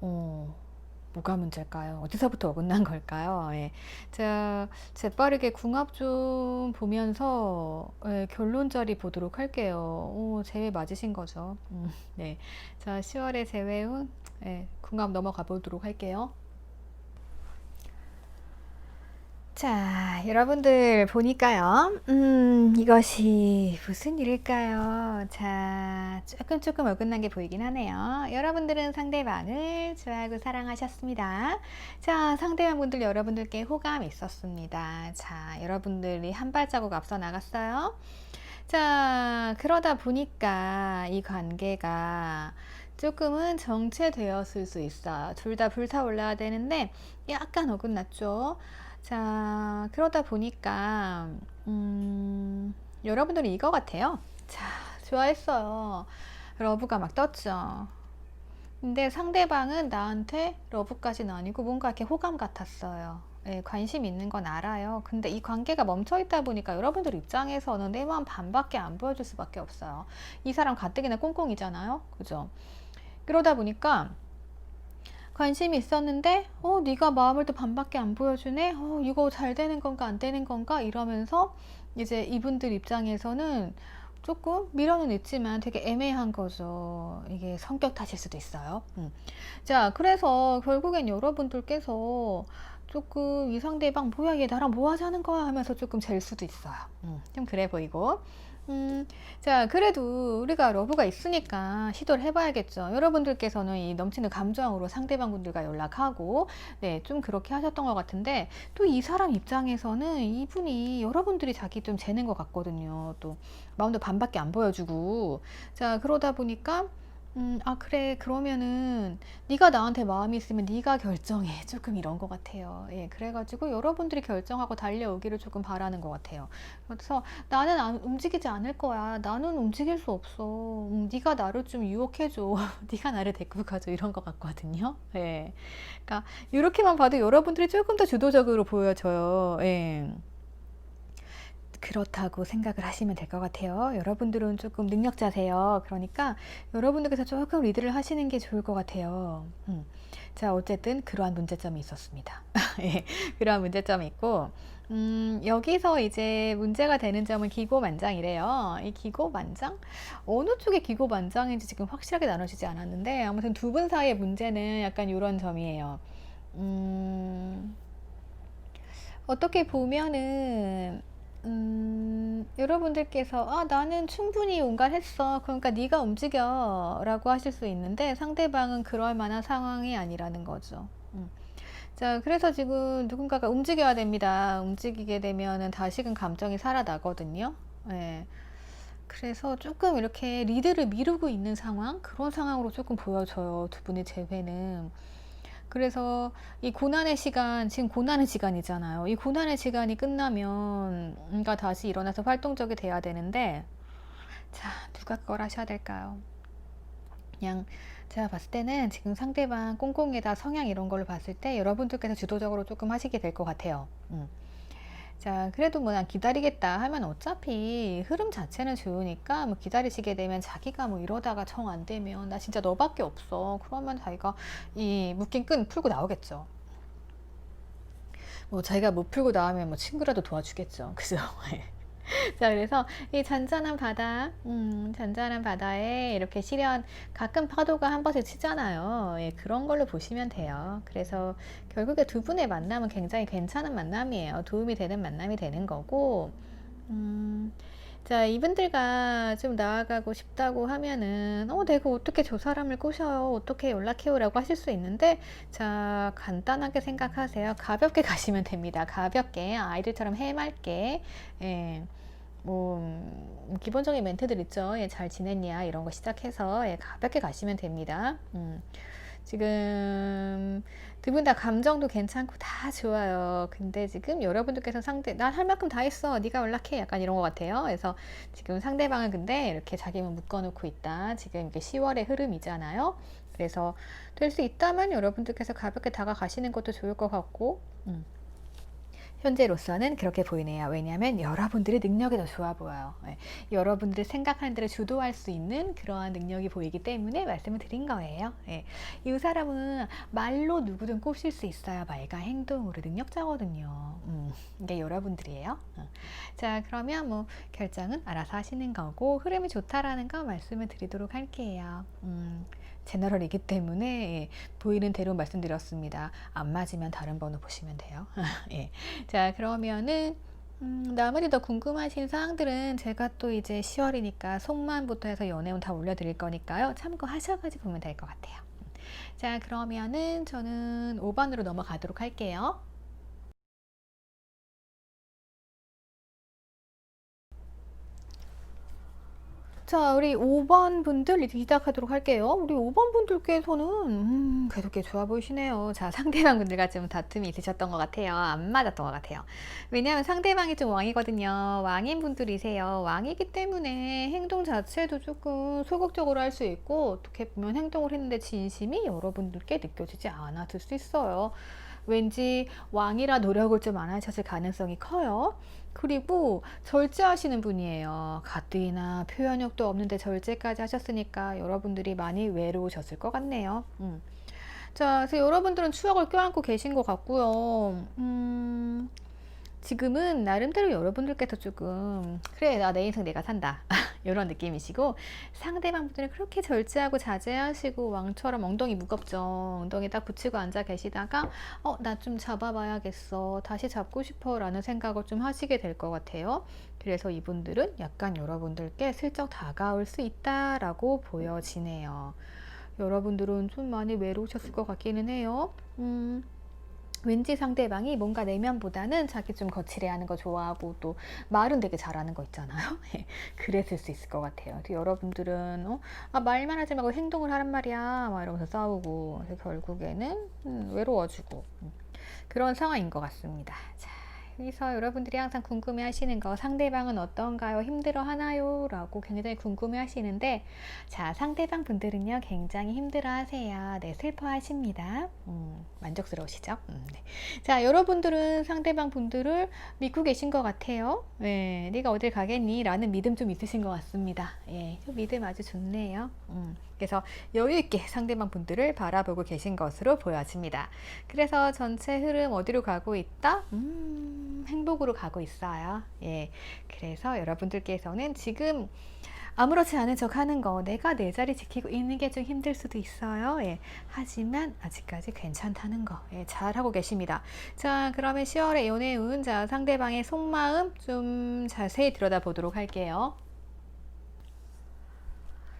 뭐가 문제일까요? 어디서부터 어긋난 걸까요? 예. 자, 재빠르게 궁합 좀 보면서 결론 자리 보도록 할게요. 재회 맞으신 거죠. 네. 자, 10월의 재회운 궁합 넘어가 보도록 할게요. 자, 여러분들 보니까요. 이것이 무슨 일일까요? 자, 조금 어긋난 게 보이긴 하네요. 여러분들은 상대방을 좋아하고 사랑하셨습니다. 자, 상대방 분들 여러분들께 호감이 있었습니다. 자, 여러분들이 한 발자국 앞서 나갔어요. 자, 그러다 보니까 이 관계가 조금은 정체되었을 수 있어요. 둘 다 불타올라야 되는데 약간 어긋났죠. 자, 그러다 보니까 여러분들이 이거 같아요. 자, 좋아했어요. 러브가 막 떴죠. 근데 상대방은 나한테 러브까지는 아니고 뭔가 이렇게 호감 같았어요. 관심 있는 건 알아요. 근데 이 관계가 멈춰 있다 보니까 여러분들 입장에서는 내 마음 반밖에 안 보여줄 수밖에 없어요. 이 사람 가뜩이나 꽁꽁이잖아요. 그죠? 그러다 보니까 관심이 있었는데 네가 마음을 또 반밖에 안 보여주네. 이거 잘 되는 건가 안 되는 건가 이러면서 이제 이분들 입장에서는 조금 미련은 있지만 되게 애매한 거죠. 이게 성격 탓일 수도 있어요. 자, 그래서 결국엔 여러분들께서 조금 이 상대방 뭐야 얘 나랑 뭐 하자는 거야 하면서 조금 잴 수도 있어요. 좀 그래 보이고. 자, 그래도 우리가 러브가 있으니까 시도를 해봐야겠죠. 여러분들께서는 이 넘치는 감정으로 상대방 분들과 연락하고, 네, 좀 그렇게 하셨던 것 같은데, 또 이 사람 입장에서는 이분이 여러분들이 자기 좀 재는 것 같거든요. 또 마음도 반밖에 안 보여주고. 자, 그러다 보니까 아 그래 그러면은 네가 나한테 마음이 있으면 네가 결정해 조금 이런 것 같아요. 예, 그래가지고 여러분들이 결정하고 달려오기를 조금 바라는 것 같아요. 그래서 나는 움직이지 않을 거야. 나는 움직일 수 없어. 네가 나를 좀 유혹해줘. 네가 나를 데리고 가줘. 이런 것 같거든요. 예, 그러니까 이렇게만 봐도 여러분들이 조금 더 주도적으로 보여져요. 예. 그렇다고 생각을 하시면 될 것 같아요. 여러분들은 조금 능력자세요. 그러니까 여러분들께서 조금 리드를 하시는 게 좋을 것 같아요. 자, 어쨌든 그러한 문제점이 있었습니다. 예, 그러한 문제점이 있고, 여기서 이제 문제가 되는 점은 기고만장이래요. 이 기고만장? 어느 쪽이 기고만장인지 지금 확실하게 나눠지지 않았는데, 아무튼 두 분 사이의 문제는 약간 이런 점이에요. 어떻게 보면은 여러분들께서 나는 충분히 용감했어. 그러니까 네가 움직여 라고 하실 수 있는데 상대방은 그럴 만한 상황이 아니라는 거죠. 자, 그래서 지금 누군가가 움직여야 됩니다. 움직이게 되면은 다시금 감정이 살아나거든요. 예. 그래서 조금 이렇게 리드를 미루고 있는 상황? 그런 상황으로 조금 보여져요. 두 분의 재회는. 그래서 이 고난의 시간, 지금 고난의 시간이잖아요. 이 고난의 시간이 끝나면 뭔가 다시 일어나서 활동적이 돼야 되는데, 자, 누가 그걸 하셔야 될까요? 그냥 제가 봤을 때는 지금 상대방 꽁꽁에다 성향 이런 걸로 봤을 때 여러분들께서 주도적으로 조금 하시게 될 것 같아요. 자, 그래도 뭐 난 기다리겠다 하면 어차피 흐름 자체는 좋으니까 뭐 기다리시게 되면 자기가 뭐 이러다가 정 안 되면 나 진짜 너밖에 없어. 그러면 자기가 이 묶인 끈 풀고 나오겠죠. 뭐 자기가 못 풀고 나오면 뭐 친구라도 도와주겠죠. 그죠? 자, 그래서 이 잔잔한 바다에 이렇게 시련, 가끔 파도가 한 번씩 치잖아요. 예, 그런 걸로 보시면 돼요. 그래서 결국에 두 분의 만남은 굉장히 괜찮은 만남이에요. 도움이 되는 만남이 되는 거고, 자, 이분들과 좀 나아가고 싶다고 하면은, 내가 어떻게 저 사람을 꼬셔요? 어떻게 연락해요? 라고 하실 수 있는데, 자, 간단하게 생각하세요. 가볍게 가시면 됩니다. 가볍게, 아이들처럼 해맑게, 예. 뭐, 기본적인 멘트들 있죠. 예, 잘 지냈냐? 이런 거 시작해서, 예, 가볍게 가시면 됩니다. 지금 두 분 다 감정도 괜찮고 다 좋아요. 근데 지금 여러분들께서 난 할 만큼 다 했어. 네가 연락해. 약간 이런 것 같아요. 그래서 지금 상대방은 근데 이렇게 자기만 묶어놓고 있다. 지금 이게 10월의 흐름이잖아요. 그래서 될 수 있다면 여러분들께서 가볍게 다가가시는 것도 좋을 것 같고, 현재로서는 그렇게 보이네요. 왜냐하면 여러분들의 능력이 더 좋아 보여요. 네. 여러분들이 생각하는 대로 주도할 수 있는 그러한 능력이 보이기 때문에 말씀을 드린 거예요. 네. 이 사람은 말로 누구든 꼬실 수 있어요. 말과 행동으로 능력자거든요. 이게 여러분들이에요. 자, 그러면 뭐 결정은 알아서 하시는 거고 흐름이 좋다라는 거 말씀을 드리도록 할게요. 제너럴이기 때문에 보이는 대로 말씀드렸습니다. 안 맞으면 다른 번호 보시면 돼요. 예. 자, 그러면은 나머지 더 궁금하신 사항들은 제가 또 이제 10월이니까 속마음부터 해서 연애운 다 올려드릴 거니까요. 참고하셔가지고 보면 될 것 같아요. 자, 그러면은 저는 5번으로 넘어가도록 할게요. 자, 우리 5번 분들 시작하도록 할게요. 우리 5번 분들께서는 계속 좋아 보이시네요. 자, 상대방 분들과 좀 다툼이 있으셨던 것 같아요. 안 맞았던 것 같아요. 왜냐하면 상대방이 좀 왕이거든요. 왕인 분들이세요. 왕이기 때문에 행동 자체도 조금 소극적으로 할 수 있고 어떻게 보면 행동을 했는데 진심이 여러분들께 느껴지지 않았을 수 있어요. 왠지 왕이라 노력을 좀 안 하셨을 가능성이 커요. 그리고 절제하시는 분이에요. 가뜩이나 표현력도 없는데 절제까지 하셨으니까 여러분들이 많이 외로우셨을 것 같네요. 자, 그래서 여러분들은 추억을 껴안고 계신 것 같고요. 지금은 나름대로 여러분들께서 조금 그래 나 내 인생 내가 산다 이런 느낌이시고, 상대방 분들은 그렇게 절제하고 자제하시고 왕처럼 엉덩이 무겁죠. 엉덩이 딱 붙이고 앉아 계시다가 나 좀 잡아봐야겠어, 다시 잡고 싶어 라는 생각을 좀 하시게 될 것 같아요. 그래서 이분들은 약간 여러분들께 슬쩍 다가올 수 있다라고 보여지네요. 여러분들은 좀 많이 외로우셨을 것 같기는 해요. 왠지 상대방이 뭔가 내면보다는 자기 좀 거칠해하는 거 좋아하고 또 말은 되게 잘하는 거 있잖아요. 그랬을 수 있을 것 같아요. 여러분들은 말만 하지 말고 행동을 하란 말이야 막 이러면서 싸우고, 그래서 결국에는 외로워지고 그런 상황인 것 같습니다. 자, 여기서 여러분들이 항상 궁금해 하시는 거, 상대방은 어떤가요? 힘들어 하나요? 라고 굉장히 궁금해 하시는데, 자, 상대방 분들은요, 굉장히 힘들어 하세요. 네, 슬퍼 하십니다. 만족스러우시죠? 네. 자, 여러분들은 상대방 분들을 믿고 계신 것 같아요. 네, 네가 어딜 가겠니? 라는 믿음 좀 있으신 것 같습니다. 예, 믿음 아주 좋네요. 그래서 여유있게 상대방 분들을 바라보고 계신 것으로 보여집니다. 그래서 전체 흐름 어디로 가고 있다? 행복으로 가고 있어요. 예. 그래서 여러분들께서는 지금 아무렇지 않은 척 하는 거, 내가 내 자리 지키고 있는 게 좀 힘들 수도 있어요. 예. 하지만 아직까지 괜찮다는 거, 예, 잘하고 계십니다. 자, 그러면 10월의 연애운, 자, 상대방의 속마음 좀 자세히 들여다보도록 할게요.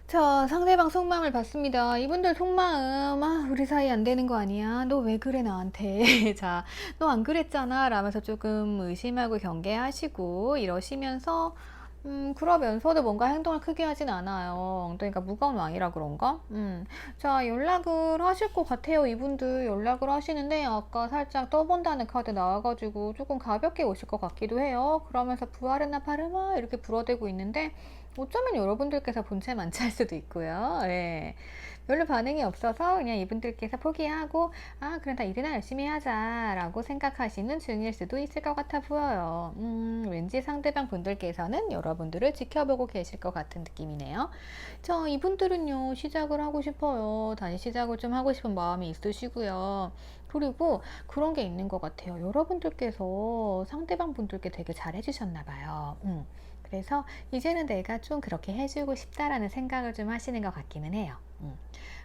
자, 상대방 속마음을 봤습니다. 이분들 속마음, 우리 사이 안 되는 거 아니야? 너 왜 그래, 나한테? 자, 너 안 그랬잖아? 라면서 조금 의심하고 경계하시고 이러시면서, 그러면서도 뭔가 행동을 크게 하진 않아요. 그러니까 무거운 왕이라 그런가? 자, 연락을 하실 것 같아요. 이분들 연락을 하시는데, 아까 살짝 떠본다는 카드 나와가지고 조금 가볍게 오실 것 같기도 해요. 그러면서 부활했나 파르마 이렇게 불어대고 있는데, 어쩌면 여러분들께서 본체 만취할 수도 있고요. 예. 별로 반응이 없어서 그냥 이분들께서 포기하고, 그래, 나 일이나 열심히 하자 라고 생각하시는 중일 수도 있을 것 같아 보여요. 왠지 상대방 분들께서는 여러분들을 지켜보고 계실 것 같은 느낌이네요. 저 이분들은요, 시작을 하고 싶어요. 다시 시작을 좀 하고 싶은 마음이 있으시고요. 그리고 그런 게 있는 것 같아요. 여러분들께서 상대방 분들께 되게 잘 해주셨나 봐요. 그래서 이제는 내가 좀 그렇게 해주고 싶다라는 생각을 좀 하시는 것 같기는 해요.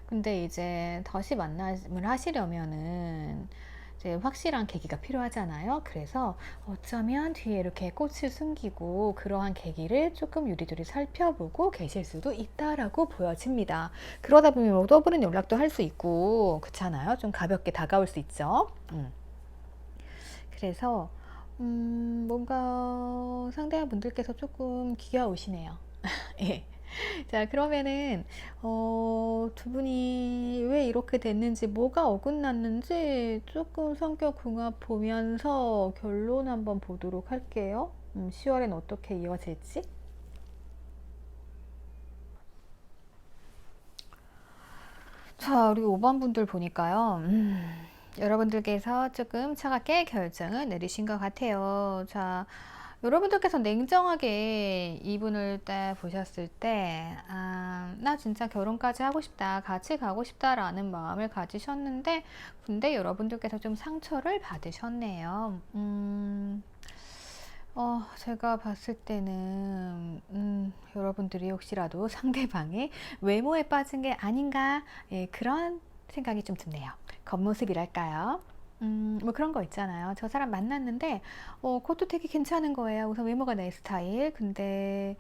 근데 이제 다시 만남을 하시려면은 이제 확실한 계기가 필요하잖아요. 그래서 어쩌면 뒤에 이렇게 꽃을 숨기고 그러한 계기를 조금 유리두리 살펴보고 계실 수도 있다라고 보여집니다. 그러다 보면 뭐 더블은 연락도 할 수 있고 그렇잖아요. 좀 가볍게 다가올 수 있죠. 그래서 뭔가 상대방 분들께서 조금 귀여우시네요. 예. 자, 그러면은 두 분이 왜 이렇게 됐는지, 뭐가 어긋났는지 조금 성격 궁합 보면서 결론 한번 보도록 할게요. 10월엔 어떻게 이어질지. 자, 우리 5번 분들 보니까요. 여러분들께서 조금 차갑게 결정을 내리신 것 같아요. 자, 여러분들께서 냉정하게 이분을 딱 보셨을 때, 나 진짜 결혼까지 하고 싶다, 같이 가고 싶다라는 마음을 가지셨는데, 근데 여러분들께서 좀 상처를 받으셨네요. 제가 봤을 때는, 여러분들이 혹시라도 상대방의 외모에 빠진 게 아닌가, 예, 그런 생각이 좀 드네요. 겉모습이랄까요? 뭐 그런 거 있잖아요. 저 사람 만났는데, 그것도 되게 괜찮은 거예요. 우선 외모가 내 스타일. 근데,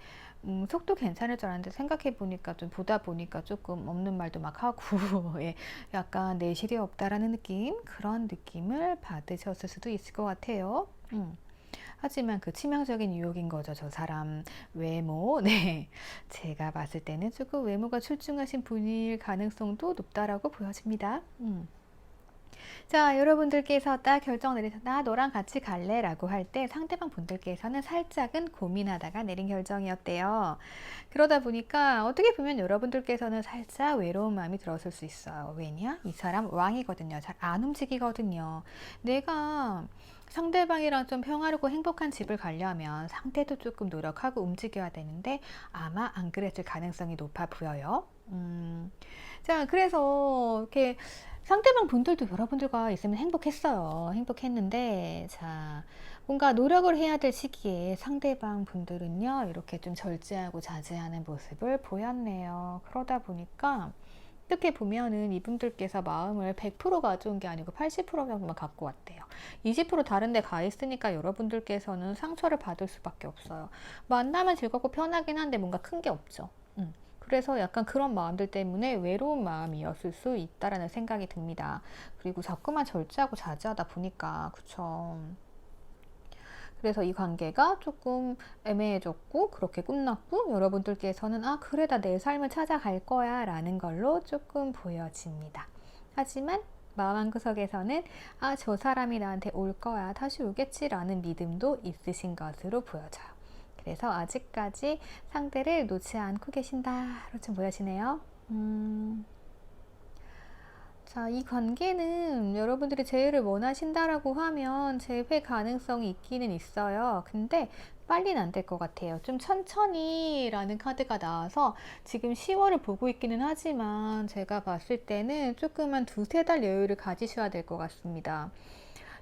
속도 괜찮을 줄 알았는데 생각해 보니까 좀 보다 보니까 조금 없는 말도 막 하고, 예, 약간 내실이 없다라는 느낌? 그런 느낌을 받으셨을 수도 있을 것 같아요. 하지만 그 치명적인 유혹인 거죠. 저 사람 외모. 네. 제가 봤을 때는 조금 외모가 출중하신 분일 가능성도 높다라고 보여집니다. 자, 여러분들께서 딱 결정 내려서 나 너랑 같이 갈래 라고 할 때 상대방 분들께서는 살짝은 고민하다가 내린 결정이었대요. 그러다 보니까 어떻게 보면 여러분들께서는 살짝 외로운 마음이 들었을 수 있어요. 왜냐? 이 사람 왕이거든요. 잘 안 움직이거든요. 내가 상대방이랑 좀 평화롭고 행복한 집을 가려면 상대도 조금 노력하고 움직여야 되는데 아마 안 그랬을 가능성이 높아 보여요. 자, 그래서 이렇게 상대방 분들도 여러분들과 있으면 행복했어요. 행복했는데, 자, 뭔가 노력을 해야 될 시기에 상대방 분들은요, 이렇게 좀 절제하고 자제하는 모습을 보였네요. 그러다 보니까, 이렇게 보면은 이분들께서 마음을 100% 가져온 게 아니고 80% 정도만 갖고 왔대요. 20% 다른 데 가 있으니까 여러분들께서는 상처를 받을 수밖에 없어요. 만나면 즐겁고 편하긴 한데 뭔가 큰 게 없죠. 그래서 약간 그런 마음들 때문에 외로운 마음이었을 수 있다라는 생각이 듭니다. 그리고 자꾸만 절제하고 자제하다 보니까, 그쵸. 그래서 이 관계가 조금 애매해졌고, 그렇게 끝났고, 여러분들께서는, 아, 그래, 나 내 삶을 찾아갈 거야, 라는 걸로 조금 보여집니다. 하지만, 마음 한구석에서는, 아, 저 사람이 나한테 올 거야, 다시 오겠지, 라는 믿음도 있으신 것으로 보여져요. 그래서 아직까지 상대를 놓지 않고 계신다로 좀 보여지네요. 자, 이 관계는 여러분들이 재회를 원하신다라고 하면 재회 가능성이 있기는 있어요. 근데 빨리는 안 될 것 같아요. 좀 천천히 라는 카드가 나와서 지금 10월을 보고 있기는 하지만 제가 봤을 때는 조금만 두세 달 여유를 가지셔야 될 것 같습니다.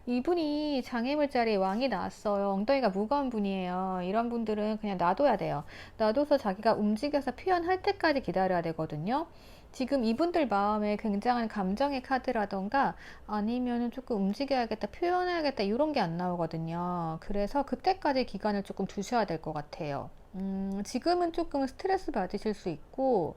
이분이 장애물자리에 왕이 나왔어요. 엉덩이가 무거운 분이에요. 이런 분들은 그냥 놔둬야 돼요. 놔둬서 자기가 움직여서 표현할 때까지 기다려야 되거든요. 지금 이분들 마음에 굉장한 감정의 카드라던가 아니면은 조금 움직여야겠다, 표현해야겠다 이런 게 안 나오거든요. 그래서 그때까지 기간을 조금 두셔야 될 것 같아요. 지금은 조금 스트레스 받으실 수 있고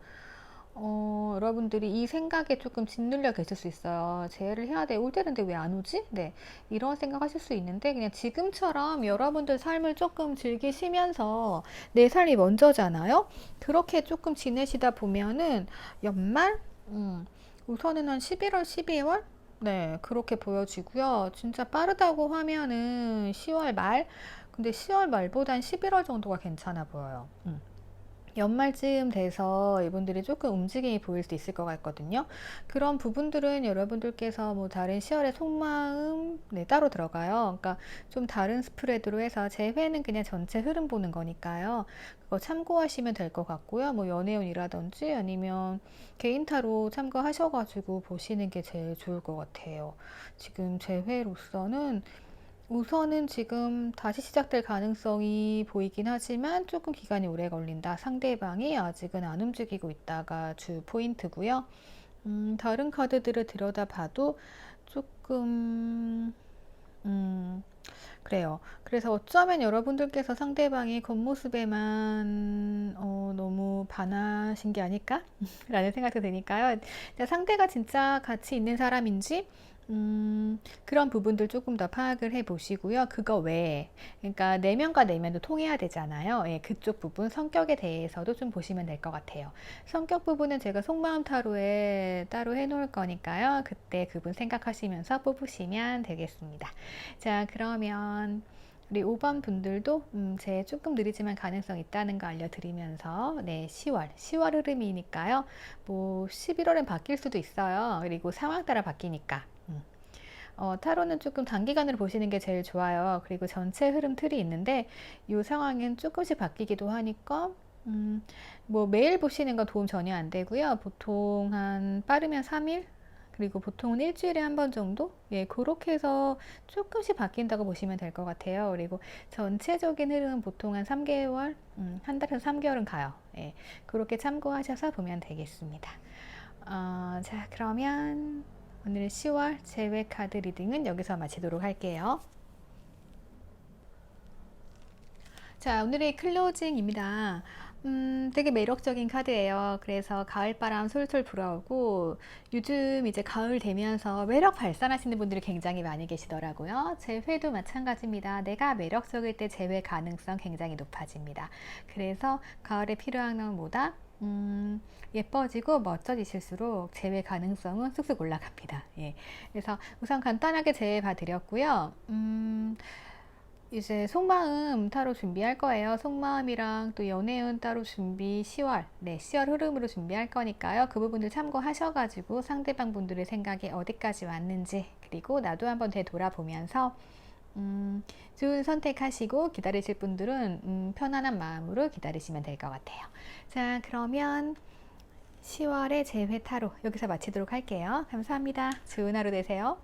여러분들이 이 생각에 조금 짓눌려 계실 수 있어요. 재회를 해야 돼. 올 때는데 왜 안 오지? 네. 이런 생각 하실 수 있는데, 그냥 지금처럼 여러분들 삶을 조금 즐기시면서 내 삶이 먼저잖아요? 그렇게 조금 지내시다 보면은 연말? 우선은 한 11월, 12월? 네. 그렇게 보여지고요. 진짜 빠르다고 하면은 10월 말? 근데 10월 말보단 11월 정도가 괜찮아 보여요. 연말쯤 돼서 이분들이 조금 움직임이 보일 수 있을 것 같거든요. 그런 부분들은 여러분들께서 뭐 다른 시월의 속마음 네, 따로 들어가요. 그러니까 좀 다른 스프레드로 해서 제 회는 그냥 전체 흐름 보는 거니까요. 그거 참고하시면 될 것 같고요. 뭐 연애운이라든지 아니면 개인타로 참고하셔가지고 보시는 게 제일 좋을 것 같아요. 지금 제 회로서는 우선은 지금 다시 시작될 가능성이 보이긴 하지만 조금 기간이 오래 걸린다. 상대방이 아직은 안 움직이고 있다가 주 포인트고요. 다른 카드들을 들여다봐도 조금 그래요. 그래서 어쩌면 여러분들께서 상대방의 겉모습에만 너무 반하신 게 아닐까? 라는 생각도 드니까요. 상대가 진짜 가치 있는 사람인지 그런 부분들 조금 더 파악을 해 보시고요. 그거 외에, 그러니까 내면과 내면도 통해야 되잖아요. 예, 그쪽 부분, 성격에 대해서도 좀 보시면 될 것 같아요. 성격 부분은 제가 속마음 타로에 따로 해 놓을 거니까요. 그때 그분 생각하시면서 뽑으시면 되겠습니다. 자, 그러면 우리 5번 분들도 제 조금 느리지만 가능성 있다는 거 알려드리면서 네, 10월 흐름이니까요. 뭐 11월엔 바뀔 수도 있어요. 그리고 상황 따라 바뀌니까. 타로는 조금 단기간으로 보시는 게 제일 좋아요. 그리고 전체 흐름 틀이 있는데 이 상황은 조금씩 바뀌기도 하니까 뭐 매일 보시는 건 도움 전혀 안 되고요. 보통 한 빠르면 3일 그리고 보통은 일주일에 한 번 정도? 예, 그렇게 해서 조금씩 바뀐다고 보시면 될 것 같아요. 그리고 전체적인 흐름은 보통 한 3개월, 한 달에서 3개월은 가요. 예, 그렇게 참고하셔서 보면 되겠습니다. 자, 그러면 오늘 10월 재회 카드 리딩은 여기서 마치도록 할게요. 자, 오늘의 클로징입니다. 되게 매력적인 카드예요. 그래서 가을바람 솔솔 불어오고 요즘 이제 가을 되면서 매력 발산하시는 분들이 굉장히 많이 계시더라고요. 재회도 마찬가지입니다. 내가 매력적일 때 재회 가능성 굉장히 높아집니다. 그래서 가을에 필요한 건 뭐다? 예뻐지고 멋져지실수록 재회 가능성은 쑥쑥 올라갑니다. 예. 그래서 우선 간단하게 재회 봐드렸고요. 이제 속마음 따로 준비할 거예요. 속마음이랑 또 연애운 따로 준비 10월, 네, 10월 흐름으로 준비할 거니까요. 그 부분들 참고하셔가지고 상대방 분들의 생각이 어디까지 왔는지, 그리고 나도 한번 되돌아보면서 좋은 선택하시고 기다리실 분들은 편안한 마음으로 기다리시면 될 것 같아요. 자, 그러면 10월의 재회 타로 여기서 마치도록 할게요. 감사합니다. 좋은 하루 되세요.